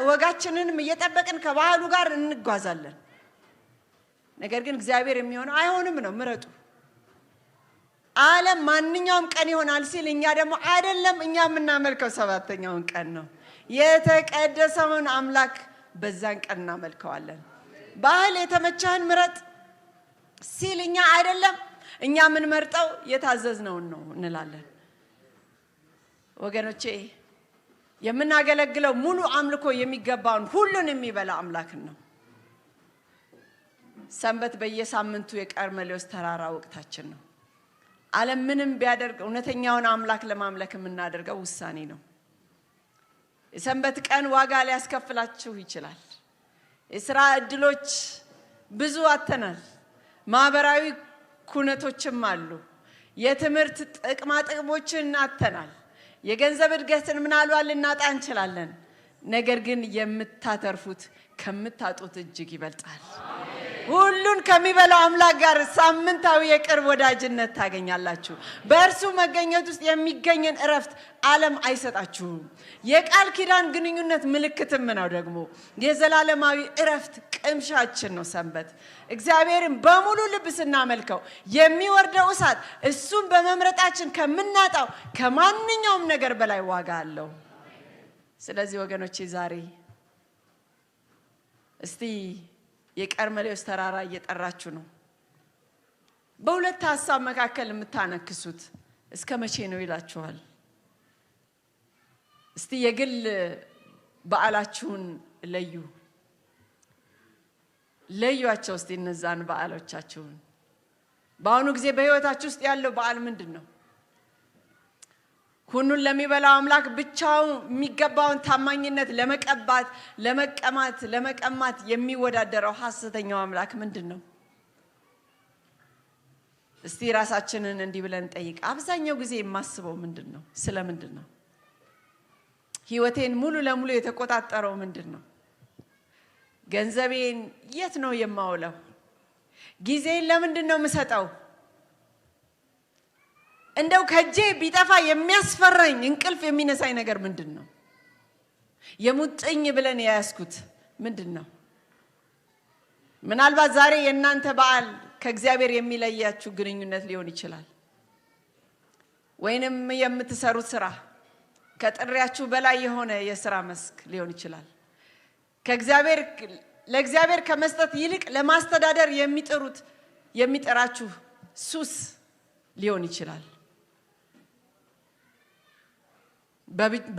ወጋችንንም እየጠበቅን ከባህሉ ጋር እንጓዛለን። ነገር ግን እግዚአብሔር የሚሆነው አይሆንም ነው፣ ምረጡ። ዓለም ማንኛውም ቀን ይሆናል ሲል እኛ ደግሞ አይደለም፣ እኛ የምናመልከው ሰባተኛውን ቀን ነው። የተቀደሰውን አምላክ በዛን ቀን እናመልከዋለን። ባህል የተመቸህን ምረጥ ሲል እኛ አይደለም፣ እኛ የምንመርጠው የታዘዝነውን ነው እንላለን። ወገኖቼ የምናገለግለው ሙሉ አምልኮ የሚገባውን ሁሉን የሚበላ አምላክን ነው። ሰንበት በየሳምንቱ የቀርሜሎስ ተራራ ወቅታችን ነው። ዓለም ምንም ቢያደርግ እውነተኛውን አምላክ ለማምለክ የምናደርገው ውሳኔ ነው። የሰንበት ቀን ዋጋ ሊያስከፍላችሁ ይችላል። የሥራ እድሎች ብዙ አተናል። ማህበራዊ ኩነቶችም አሉ። የትምህርት ጥቅማ ጥቅሞችን አተናል። የገንዘብ እድገትን ምናልባት ልናጣ እንችላለን። ነገር ግን የምታተርፉት ከምታጡት እጅግ ይበልጣል። ሁሉን ከሚበላው አምላክ ጋር ሳምንታዊ የቅርብ ወዳጅነት ታገኛላችሁ። በእርሱ መገኘት ውስጥ የሚገኝን እረፍት ዓለም አይሰጣችሁም። የቃል ኪዳን ግንኙነት ምልክትም ነው ደግሞ የዘላለማዊ እረፍት ቅምሻችን ነው ሰንበት። እግዚአብሔርን በሙሉ ልብ ስናመልከው የሚወርደው እሳት እሱን በመምረጣችን ከምናጣው ከማንኛውም ነገር በላይ ዋጋ አለው። ስለዚህ ወገኖቼ ዛሬ እስቲ የቀርሜሎስ ተራራ እየጠራችሁ ነው። በሁለት ሐሳብ መካከል የምታነክሱት እስከ መቼ ነው ይላችኋል። እስቲ የግል በዓላችሁን ለዩአቸው። እስቲ እነዛን በዓሎቻችሁን በአሁኑ ጊዜ በህይወታችሁ ውስጥ ያለው በዓል ምንድነው? ሁሉን ለሚበላው አምላክ ብቻው የሚገባውን ታማኝነት ለመቀማት የሚወዳደረው ሐሰተኛው አምላክ ምንድነው? እስቲ ራሳችንን እንዲህ ብለን ጠይቅ። አብዛኛው ጊዜ የማስበው ምንድነው? ስለምንድነው? ህይወቴን ሙሉ ለሙሉ የተቆጣጠረው ምንድነው? ገንዘቤን የት ነው የማውለው? ጊዜን ለምንድነው የምሰጠው? እንደው ከጄ ቢጠፋ የሚያስፈራኝ እንቅልፍ የሚነሳኝ ነገር ምንድነው? የሙጥኝ ብለን ያያስኩት ምንድነው? ምናልባት ዛሬ የእናንተ በዓል ከእግዚአብሔር የሚለያችሁ ግንኙነት ሊሆን ይችላል። ወይንም የምትሰሩት ስራ ከጥሪያችሁ በላይ የሆነ የሥራ መስክ ሊሆን ይችላል። ለእግዚአብሔር ከመስጠት ይልቅ ለማስተዳደር የሚጠራችሁ ሱስ ሊሆን ይችላል።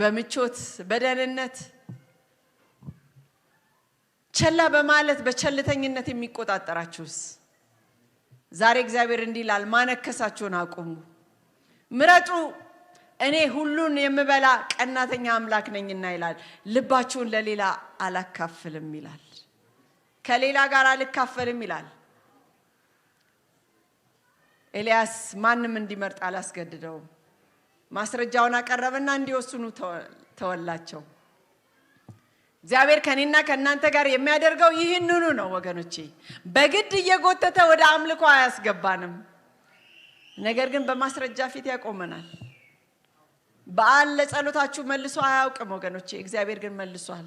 በምቾት በደህንነት ቸላ በማለት በቸልተኝነት የሚቆጣጠራችሁስ? ዛሬ እግዚአብሔር እንዲህ ይላል፣ ማነከሳችሁን አቁሙ፣ ምረጡ፣ እኔ ሁሉን የምበላ ቀናተኛ አምላክ ነኝና ይላል። ልባችሁን ለሌላ አላካፍልም ይላል። ከሌላ ጋር አልካፈልም ይላል። ኤልያስ ማንም እንዲመርጥ አላስገድደውም። ማስረጃውን አቀረበና እንዲወስኑ ተወላቸው። እግዚአብሔር ከኔና ከእናንተ ጋር የሚያደርገው ይህንኑ ነው ወገኖቼ። በግድ እየጎተተ ወደ አምልኮ አያስገባንም። ነገር ግን በማስረጃ ፊት ያቆመናል። በዓል ለጸሎታችሁ መልሶ አያውቅም ወገኖቼ፣ እግዚአብሔር ግን መልሷል።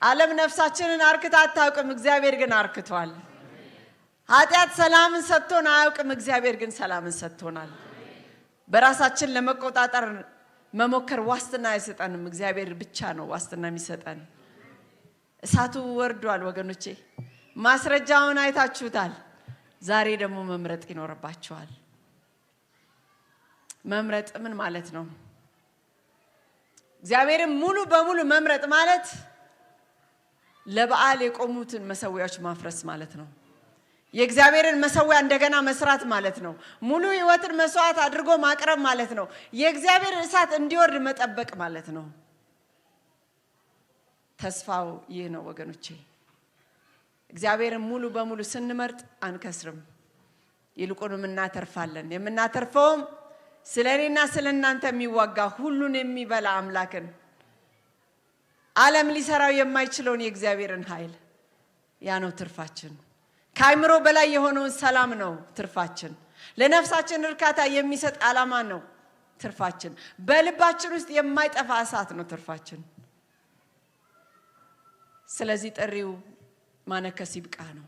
ዓለም ነፍሳችንን አርክታ አታውቅም፣ እግዚአብሔር ግን አርክቷል። ኃጢአት ሰላምን ሰጥቶን አያውቅም፣ እግዚአብሔር ግን ሰላምን ሰጥቶናል። በራሳችን ለመቆጣጠር መሞከር ዋስትና አይሰጠንም፣ እግዚአብሔር ብቻ ነው ዋስትና የሚሰጠን። እሳቱ ወርዷል ወገኖቼ፣ ማስረጃውን አይታችሁታል። ዛሬ ደግሞ መምረጥ ይኖርባችኋል። መምረጥ ምን ማለት ነው? እግዚአብሔርን ሙሉ በሙሉ መምረጥ ማለት ለበዓል የቆሙትን መሰዊያዎች ማፍረስ ማለት ነው። የእግዚአብሔርን መሰዊያ እንደገና መስራት ማለት ነው። ሙሉ ህይወትን መስዋዕት አድርጎ ማቅረብ ማለት ነው። የእግዚአብሔር እሳት እንዲወርድ መጠበቅ ማለት ነው። ተስፋው ይህ ነው ወገኖቼ። እግዚአብሔርን ሙሉ በሙሉ ስንመርጥ አንከስርም፣ ይልቁንም እናተርፋለን። የምናተርፈውም ስለኔና ስለናንተ የሚዋጋ ሁሉን የሚበላ አምላክን፣ ዓለም ሊሰራው የማይችለውን የእግዚአብሔርን ኃይል፣ ያ ነው ትርፋችን። ከአይምሮ በላይ የሆነውን ሰላም ነው ትርፋችን። ለነፍሳችን እርካታ የሚሰጥ ዓላማ ነው ትርፋችን። በልባችን ውስጥ የማይጠፋ እሳት ነው ትርፋችን። ስለዚህ ጥሪው ማነከስ ይብቃ ነው።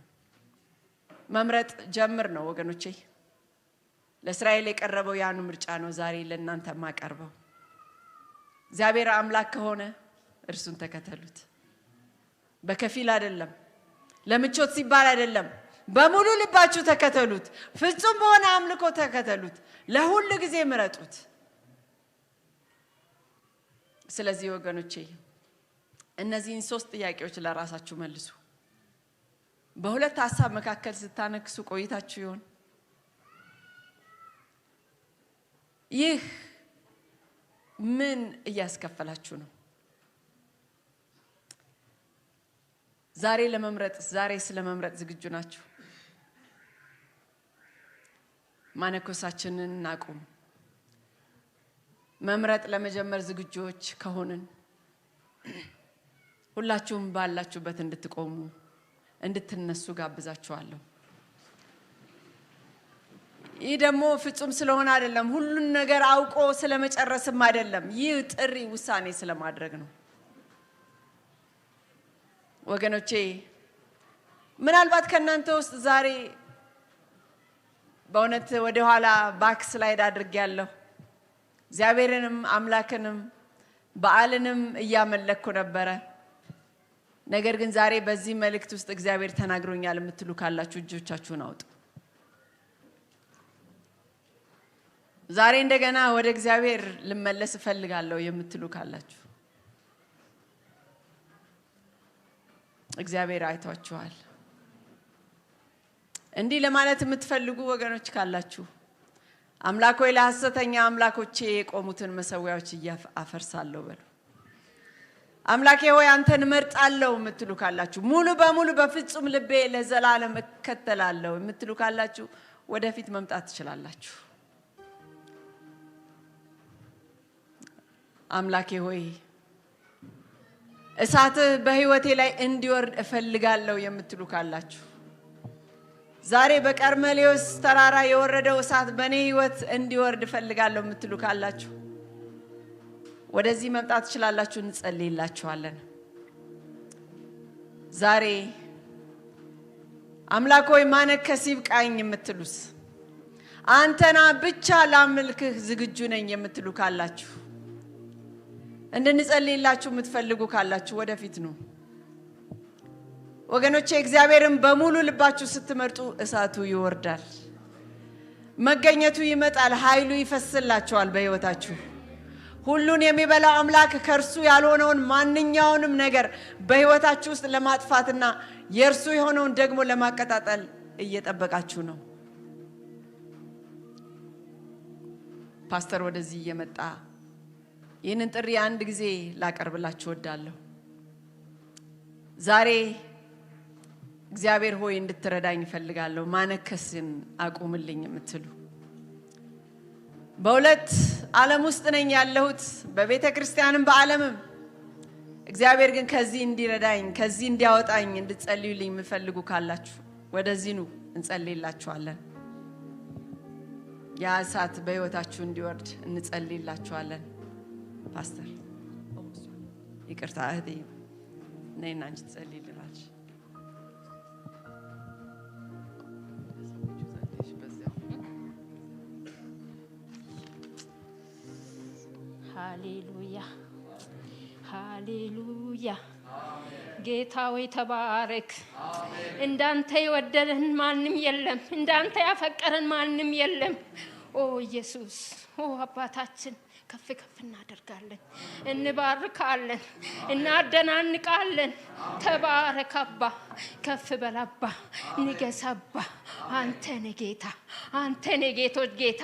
መምረጥ ጀምር ነው ወገኖቼ። ለእስራኤል የቀረበው ያኑ ምርጫ ነው ዛሬ ለእናንተ ማቀርበው። እግዚአብሔር አምላክ ከሆነ እርሱን ተከተሉት። በከፊል አይደለም፣ ለምቾት ሲባል አይደለም፣ በሙሉ ልባችሁ ተከተሉት። ፍጹም በሆነ አምልኮ ተከተሉት። ለሁሉ ጊዜ ምረጡት። ስለዚህ ወገኖቼ እነዚህን 3 ጥያቄዎች ለራሳችሁ መልሱ። በሁለት ሐሳብ መካከል ስታነክሱ ቆይታችሁ ይሆን? ይህ ምን እያስከፈላችሁ ነው? ዛሬ ስለመምረጥ ዝግጁ ናችሁ? ማነኮሳችንን እናቁም። መምረጥ ለመጀመር ዝግጆች ከሆንን ሁላችሁም ባላችሁበት እንድትቆሙ እንድትነሱ ጋብዛችኋለሁ። ይህ ደግሞ ፍጹም ስለሆነ አይደለም፣ ሁሉን ነገር አውቆ ስለመጨረስም አይደለም። ይህ ጥሪ ውሳኔ ስለማድረግ ነው። ወገኖቼ ምናልባት ከናንተ ውስጥ ዛሬ በእውነት ወደ ኋላ ባክስላይድ አድርጌያለሁ፣ እግዚአብሔርንም አምላክንም በዓልንም እያመለኩ ነበር። ነገር ግን ዛሬ በዚህ መልእክት ውስጥ እግዚአብሔር ተናግሮኛል የምትሉ ካላችሁ እጆቻችሁን አውጡ። ዛሬ እንደገና ወደ እግዚአብሔር ልመለስ እፈልጋለሁ የምትሉ ካላችሁ እግዚአብሔር አይቷችኋል። እንዲህ ለማለት የምትፈልጉ ወገኖች ካላችሁ አምላክ ሆይ ለሐሰተኛ አምላኮቼ የቆሙትን መሰዊያዎች አፈርሳለሁ በሉ። አምላኬ ሆይ አንተን እመርጣለሁ የምትሉ ካላችሁ፣ ሙሉ በሙሉ በፍጹም ልቤ ለዘላለም እከተላለሁ የምትሉ ካላችሁ ወደፊት መምጣት ትችላላችሁ። አምላኬ ሆይ እሳት በህይወቴ ላይ እንዲወርድ እፈልጋለሁ የምትሉ ካላችሁ፣ ዛሬ በቀርሜሎስ ተራራ የወረደው እሳት በኔ ህይወት እንዲወርድ እፈልጋለሁ የምትሉ ካላችሁ ወደዚህ መምጣት ትችላላችሁ። እንጸልይላችኋለን። ዛሬ አምላክ ሆይ ማነከስ ይብቃኝ የምትሉስ፣ አንተና ብቻ ላምልክህ ዝግጁ ነኝ የምትሉ ካላችሁ፣ እንድንጸልይላችሁ የምትፈልጉ ካላችሁ ወደፊት ነው። ወገኖቼ እግዚአብሔርን በሙሉ ልባችሁ ስትመርጡ እሳቱ ይወርዳል፣ መገኘቱ ይመጣል፣ ኃይሉ ይፈስላችኋል በህይወታችሁ። ሁሉን የሚበላው አምላክ ከርሱ ያልሆነውን ማንኛውንም ነገር በህይወታችሁ ውስጥ ለማጥፋትና የርሱ የሆነውን ደግሞ ለማቀጣጠል እየጠበቃችሁ ነው። ፓስተር ወደዚህ እየመጣ ይህንን ጥሪ አንድ ጊዜ ላቀርብላችሁ ወዳለሁ። ዛሬ እግዚአብሔር ሆይ እንድትረዳኝ እፈልጋለሁ፣ ማነከስን አቁምልኝ የምትሉ፣ በሁለት ዓለም ውስጥ ነኝ ያለሁት፣ በቤተ ክርስቲያንም በዓለምም፣ እግዚአብሔር ግን ከዚህ እንዲረዳኝ ከዚህ እንዲያወጣኝ እንድትጸልዩልኝ የምትፈልጉ ካላችሁ ወደዚህ ኑ፣ እንጸልይላችኋለን። ያ እሳት በህይወታችሁ እንዲወርድ እንጸልይላችኋለን። ፓስተር ይቅርታ እህቴ ነይና አንቺ ትጸልይልናለሽ። ሃሌሉያ ሃሌሉያ። ጌታ ሆይ ተባረክ። እንዳንተ የወደደን ማንም የለም፣ እንዳንተ ያፈቀረን ማንም የለም። ኦ ኢየሱስ፣ ኦ አባታችን ከፍ ከፍ እናደርጋለን፣ እንባርካለን፣ እናደናንቃለን። ተባረክ አባ፣ ከፍ በል አባ፣ ንገስ አባ። አንተ ነህ ጌታ፣ አንተ ነህ ጌቶች ጌታ፣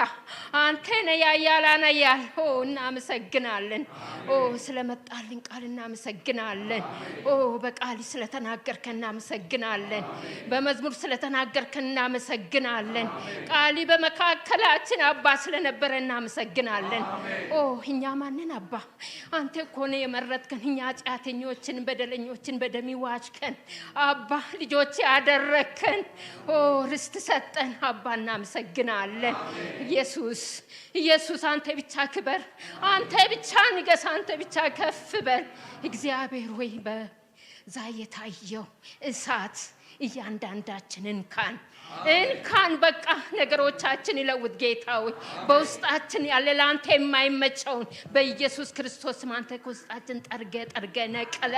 አንተ ነህ ያያላና ያል። ኦ እናመሰግናለን። ኦ ስለመጣልን ቃል እናመሰግናለን። ኦ በቃል ስለተናገርከ እናመሰግናለን። በመዝሙር ስለተናገርከ እናመሰግናለን። ቃሊ በመካከላችን አባ ስለነበረ እናመሰግናለን። ኦ እኛ ማንን አባ አንተ እኮ ነው የመረጥከን። እኛ ኃጢአተኞችን በደለኞችን በደም ዋጅከን አባ ልጆች ያደረከን። ኦ ርስት ሰጠን አባ እናመሰግናለን። ኢየሱስ ኢየሱስ አንተ ብቻ ክበር፣ አንተ ብቻ ንገስ፣ አንተ ብቻ ከፍ በል። እግዚአብሔር ሆይ በዛ የታየው እሳት እያንዳንዳችንን እንካን በቃ ነገሮቻችን ይለውጥ ጌታ ሆይ። በውስጣችን ያለ ላንተ የማይመቸውን በኢየሱስ ክርስቶስ አንተ ከውስጣችን ጠርገ ነቀለ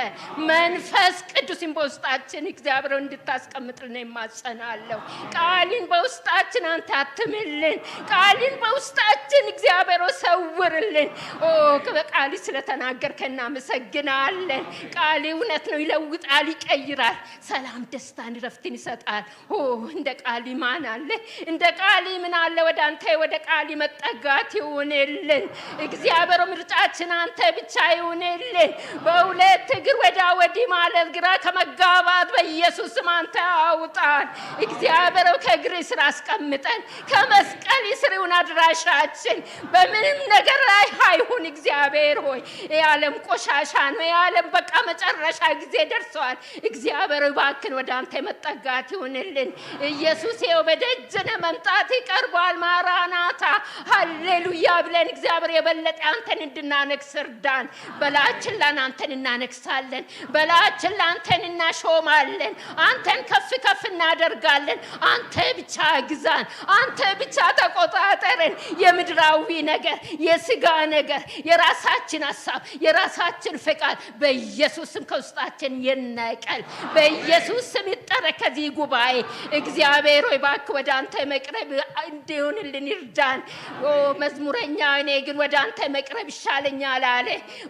መንፈስ ቅዱስን በውስጣችን እግዚአብሔር እንድታስቀምጥልን የማጸናለሁ። ቃልን በውስጣችን አንተ አትምልን፣ ቃልን በውስጣችን እግዚአብሔር ሰውርልን። ኦ በቃል ስለተናገርከ እናመሰግናለን። ቃል እውነት ነው፣ ይለውጣል፣ ይቀይራል፣ ሰላም ደስታ ደስታን ረፍትን ይሰጣል እንደ ቃል ማን አለ እንደ ቃል ምን አለ ወደ አንተ ወደ ቃል መጠጋት ይሁንልን እግዚአብሔር ምርጫችን አንተ ብቻ ይሁንልን በሁለት እግር ወዳ ወዲ ማለት ግራ ከመጋባት በኢየሱስ ስም አንተ አውጣን እግዚአብሔር ከእግር ስር አስቀምጠን ከመስቀል ስርውን አድራሻችን በምንም ነገር ላይ አይሁን እግዚአብሔር ሆይ የዓለም ቆሻሻ ነው የዓለም በቃ መጨረሻ ጊዜ ደርሷል እግዚአብሔር ባክን ወደ አንተ መጠጋት ይሁንልን ኢየሱስ ይኸው በደጅነ መምጣት ይቀርባል ማራናታ ሃሌሉያ ብለን እግዚአብሔር የበለጠ አንተን እንድናነግስ እርዳን በላችን አንተን እናነግሳለን በላችን አንተን እናሾማለን አንተን ከፍ ከፍ እናደርጋለን አንተ ብቻ ግዛን አንተ ብቻ ተቆጣጠረን የምድራዊ ነገር የሥጋ ነገር የራሳችን ሐሳብ የራሳችን ፍቃድ በኢየሱስ ስም ከውስጣችን ይነቀል በኢየሱስ ስም ይጠረክ ከዚህ ጉባኤ እግዚአብሔር ሆይ ባክ ወደ አንተ መቅረብ እንዲሆንልን ይርዳን መዝሙረኛ እኔ ግን ወደ አንተ መቅረብ ይሻለኛል አለ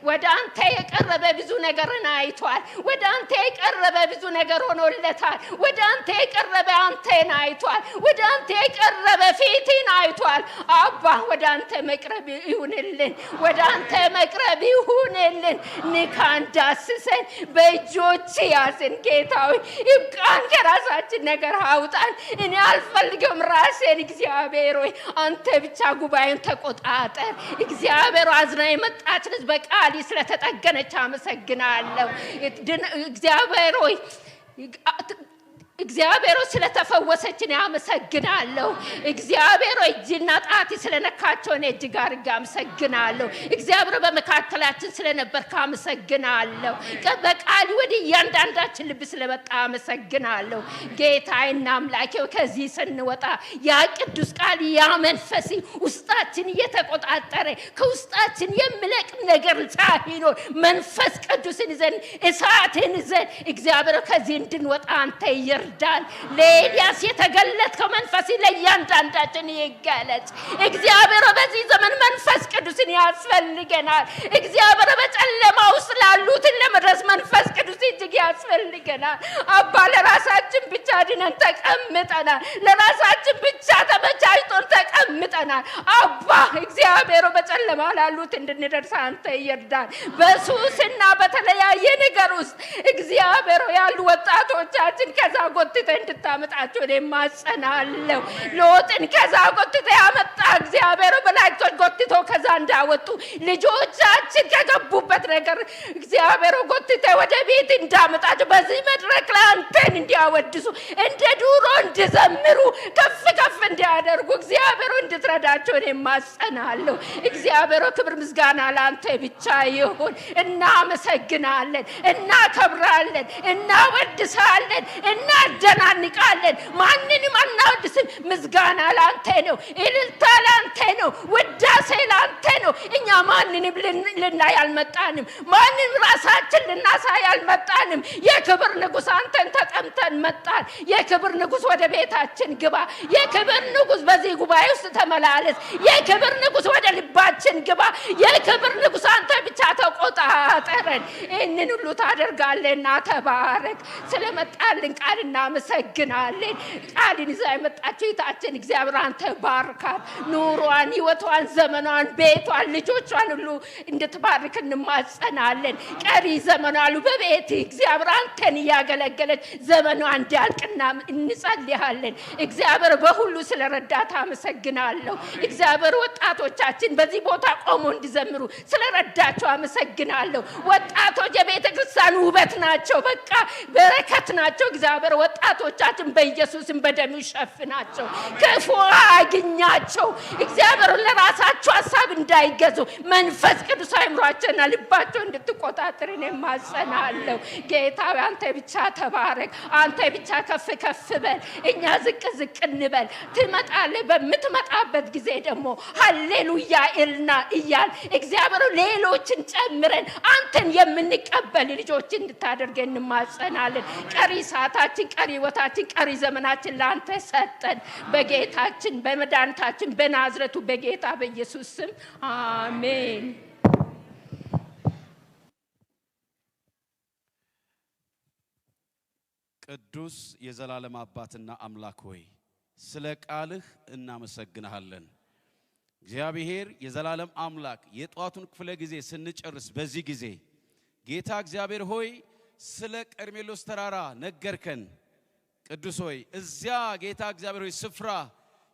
ወደ አንተ የቀረበ ብዙ ነገርን አይቷል ወደ አንተ የቀረበ ብዙ ነገር ሆኖለታል ወደ አንተ የቀረበ አንተን አይቷል ወደ አንተ የቀረበ ፊትን አይቷል አባ ወደ አንተ መቅረብ ይሁንልን ወደ አንተ መቅረብ ይሁንልን ንካንዳስሰን በእጆች ያዝን ጌታዊ ይብቃን ከራሳችን ነገር አውጣን እኔ አልፈልግም ራሴን እግዚአብሔር ሆይ አንተ ብቻ ጉባኤን ተቆጣጠር እግዚአብሔር አዝና የመጣች ልጅ በቃል ስለተጠገነች አመሰግናለሁ እግዚአብሔር ሆይ እግዚአብሔር ስለተፈወሰችን ያመሰግናለሁ እግዚአብሔር እጅና ጣት ስለነካቸው እኔ እጅግ አድርጌ አመሰግናለሁ እግዚአብሔር በመካከላችን ስለነበርክ አመሰግናለሁ በቃል ወደ እያንዳንዳችን ልብ ስለመጣ አመሰግናለሁ ጌታዬና አምላኬ ከዚህ ስንወጣ ያ ቅዱስ ቃል ያ መንፈስ ውስጣችን እየተቆጣጠረ ከውስጣችን የሚለቅ ነገር ሳይኖር መንፈስ ቅዱስን ይዘን እሳትን ይዘን እግዚአብሔር ከዚህ እንድንወጣ አንተ ይርዳን ለኤልያስ የተገለጠው መንፈስ ለእያንዳንዳችን ይገለጥ እግዚአብሔር በዚህ ዘመን መንፈስ ቅዱስን ያስፈልገናል እግዚአብሔር በጨለማ ውስጥ ላሉት ለመድረስ መንፈስ ቅዱስ እጅግ ያስፈልገናል አባ ለራሳችን ብቻ ድነን ተቀምጠናል ለራሳችን ብቻ ተመቻችተን ተቀምጠናል አባ እግዚአብሔር በጨለማ ላሉት እንድንደርስ አንተ ይርዳን በሱስና በተለያየ ነገር ውስጥ እግዚአብሔር ያሉ ወጣቶቻችን ከዛ ጎትተ እንድታመጣቸው ለማጸናለው ሎጥን ከዛ ጎትተ ያመጣ እግዚአብሔር በላይቶች ጎትቶ ከዛ እንዳወጡ ልጆቻችን ከገቡበት ነገር እግዚአብሔር ጎትተ ወደ ቤት እንዳመጣቸው በዚህ መድረክ ላይ አንተን እንዲያወድሱ እንደ ዱሮ እንዲዘምሩ ከፍ ከፍ እንዲያደርጉ እግዚአብሔር እንድትረዳቸው ለማጸናለው እግዚአብሔር ክብር ምስጋና ለአንተ ብቻ ይሁን እናመሰግናለን እናከብራለን እናወድሳለን እናደናንቃለን ማንንም አናወድስም ምስጋና ለአንተ ነው እልልታ ለአንተ ነው ውዳሴ ለአንተ ነው እኛ ማንንም ልናይ አልመጣንም ማንንም ራሳችን ልናሳይ አልመጣንም የክብር ንጉስ አንተን ተጠምተን መጣን የክብር ንጉስ ወደ ቤታችን ግባ የክብር ንጉስ በዚህ ጉባኤ ውስጥ ተመላለስ የክብር ንጉስ ወደ ልባችን ግባ የክብር ንጉስ አንተ ብቻ ተቆጣጠረን እንን ሁሉ ታደርጋለህና ተባረክ ስለመጣልን ቃል እናመሰግናለን ቃልን ይዛ የመጣችው እህታችን እግዚአብሔር አንተ ባርካት ኑሯን ህይወቷን ዘመኗን ቤቷን ልጆቿን ሁሉ እንድትባርክ እንማጸናለን ቀሪ ዘመኗን በቤት እግዚአብሔር አንተን ያገለገለች ዘመኗን እንዲያልቅና እንጸልያለን እግዚአብሔር በሁሉ ስለረዳት አመሰግናለሁ እግዚአብሔር ወጣቶቻችን በዚህ ቦታ ቆሞ እንዲዘምሩ ስለረዳቸው አመሰግናለሁ ወጣቶች የቤተክርስቲያን ውበት ናቸው በቃ በረከት ናቸው እግዚአብሔር ወጣቶቻችን በኢየሱስም በደሙ ይሸፍናቸው ክፉ አግኛቸው እግዚአብሔር ለራሳቸው ሐሳብ እንዳይገዙ መንፈስ ቅዱስ አይምሯቸውና ልባቸው እንድትቆጣጠር እማጸናለሁ ጌታዬ አንተ ብቻ ተባረክ አንተ ብቻ ከፍ ከፍ በል እኛ ዝቅ ዝቅ እንበል ትመጣለህ በምትመጣበት ጊዜ ደግሞ ሃሌሉያ እልና እያል እግዚአብሔር ሌሎችን ጨምረን አንተን የምንቀበል ልጆች እንድታደርገን እንማጸናለን ቀሪ ሰዓታችን ቀሪ ወታችን ቀሪ ዘመናችን ለአንተ ሰጠን በጌታችን በመድኃኒታችን በናዝሬቱ በጌታ በኢየሱስ ስም አሜን ቅዱስ የዘላለም አባትና አምላክ ሆይ ስለ ቃልህ እናመሰግንሃለን። እግዚአብሔር የዘላለም አምላክ የጧቱን ክፍለ ጊዜ ስንጨርስ በዚህ ጊዜ ጌታ እግዚአብሔር ሆይ ስለ ቀርሜሎስ ተራራ ነገርከን። ቅዱስ ሆይ እዚያ ጌታ እግዚአብሔር ሆይ ስፍራ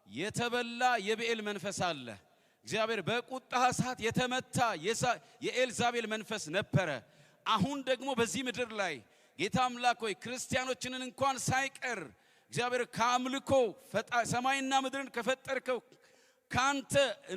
የተበላ የብኤል መንፈስ አለ። እግዚአብሔር በቁጣህ እሳት የተመታ የኤልዛቤል መንፈስ ነበረ። አሁን ደግሞ በዚህ ምድር ላይ ጌታ አምላክ ሆይ ክርስቲያኖችን እንኳን ሳይቀር እግዚአብሔር ከአምልኮ ሰማይና ምድርን ከፈጠርከው ካንተ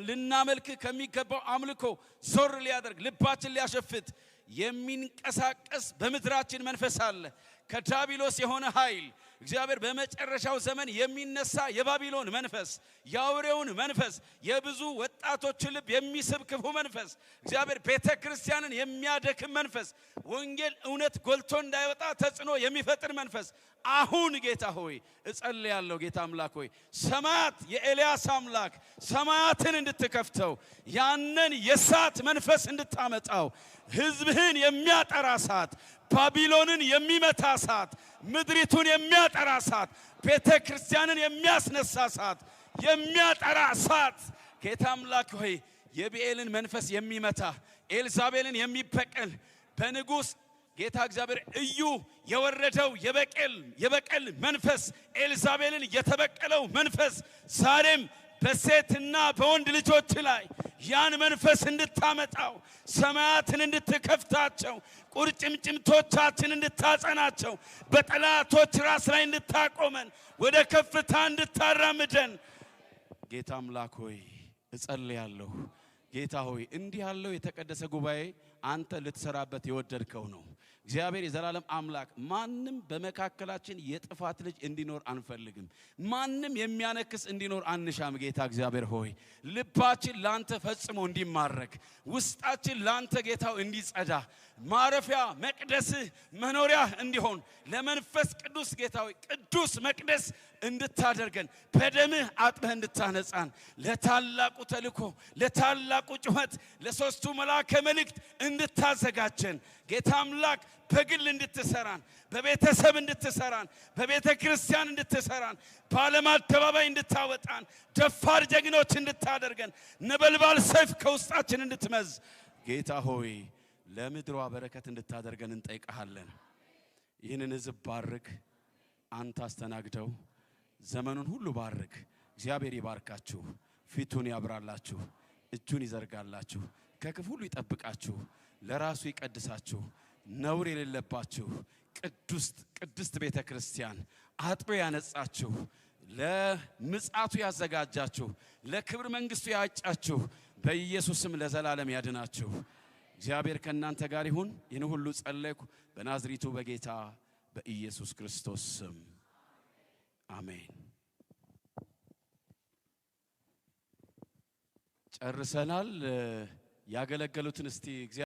ልናመልክ ከሚገባው አምልኮ ዞር ሊያደርግ ልባችን ሊያሸፍት የሚንቀሳቀስ በምድራችን መንፈስ አለ። ከዳቢሎስ የሆነ ኃይል እግዚአብሔር በመጨረሻው ዘመን የሚነሳ የባቢሎን መንፈስ፣ ያውሬውን መንፈስ፣ የብዙ ወጣቶች ልብ የሚስብ ክፉ መንፈስ፣ እግዚአብሔር ቤተክርስቲያንን የሚያደክም መንፈስ፣ ወንጌል እውነት ጎልቶ እንዳይወጣ ተጽዕኖ የሚፈጥር መንፈስ አሁን ጌታ ሆይ እጸልያለሁ። ጌታ አምላክ ሆይ ሰማያት የኤልያስ አምላክ ሰማያትን እንድትከፍተው ያንን የእሳት መንፈስ እንድታመጣው ሕዝብህን የሚያጠራ እሳት፣ ባቢሎንን የሚመታ እሳት፣ ምድሪቱን የሚያጠራ እሳት፣ ቤተ ክርስቲያንን የሚያስነሳ እሳት፣ የሚያጠራ እሳት ጌታ አምላክ ሆይ የብኤልን መንፈስ የሚመታ ኤልዛቤልን የሚበቀል በንጉሥ ጌታ እግዚአብሔር እዩ የወረደው የበቀል መንፈስ ኤልዛቤልን የተበቀለው መንፈስ ዛሬም በሴትና በወንድ ልጆች ላይ ያን መንፈስ እንድታመጣው ሰማያትን እንድትከፍታቸው ቁርጭምጭምቶቻችን እንድታጸናቸው በጠላቶች ራስ ላይ እንድታቆመን ወደ ከፍታ እንድታራምደን ጌታ አምላክ ሆይ እጸልያለሁ። ጌታ ሆይ እንዲህ ያለው የተቀደሰ ጉባኤ አንተ ልትሰራበት የወደድከው ነው። እግዚአብሔር የዘላለም አምላክ ማንም በመካከላችን የጥፋት ልጅ እንዲኖር አንፈልግም። ማንም የሚያነክስ እንዲኖር አንሻም። ጌታ እግዚአብሔር ሆይ ልባችን ላንተ ፈጽሞ እንዲማረክ ውስጣችን ላንተ ጌታው እንዲጸዳ ማረፊያ መቅደስህ መኖሪያ እንዲሆን ለመንፈስ ቅዱስ ጌታው ቅዱስ መቅደስ እንድታደርገን በደምህ አጥበህ እንድታነጻን ለታላቁ ተልኮ ለታላቁ ጩኸት ለሶስቱ መላእክት መልእክት እንድታዘጋጀን ጌታ አምላክ በግል እንድትሰራን በቤተሰብ እንድትሰራን በቤተ ክርስቲያን እንድትሰራን በዓለም አደባባይ እንድታወጣን ደፋር ጀግኖች እንድታደርገን ነበልባል ሰይፍ ከውስጣችን እንድትመዝ ጌታ ሆይ ለምድሯ በረከት እንድታደርገን እንጠይቀሃለን። ይህንን ሕዝብ ባርክ፣ አንተ አስተናግደው፣ ዘመኑን ሁሉ ባርክ። እግዚአብሔር ይባርካችሁ፣ ፊቱን ያብራላችሁ፣ እጁን ይዘርጋላችሁ፣ ከክፉ ሁሉ ይጠብቃችሁ፣ ለራሱ ይቀድሳችሁ፣ ነውር የሌለባችሁ ቅድስት ቤተ ክርስቲያን አጥቦ ያነጻችሁ፣ ለምጽአቱ ያዘጋጃችሁ፣ ለክብር መንግስቱ ያጫችሁ በኢየሱስም ለዘላለም ያድናችሁ። እግዚአብሔር ከእናንተ ጋር ይሁን። ይህን ሁሉ ጸለይኩ በናዝሪቱ በጌታ በኢየሱስ ክርስቶስ ስም አሜን። ጨርሰናል። ያገለገሉትን እስቲ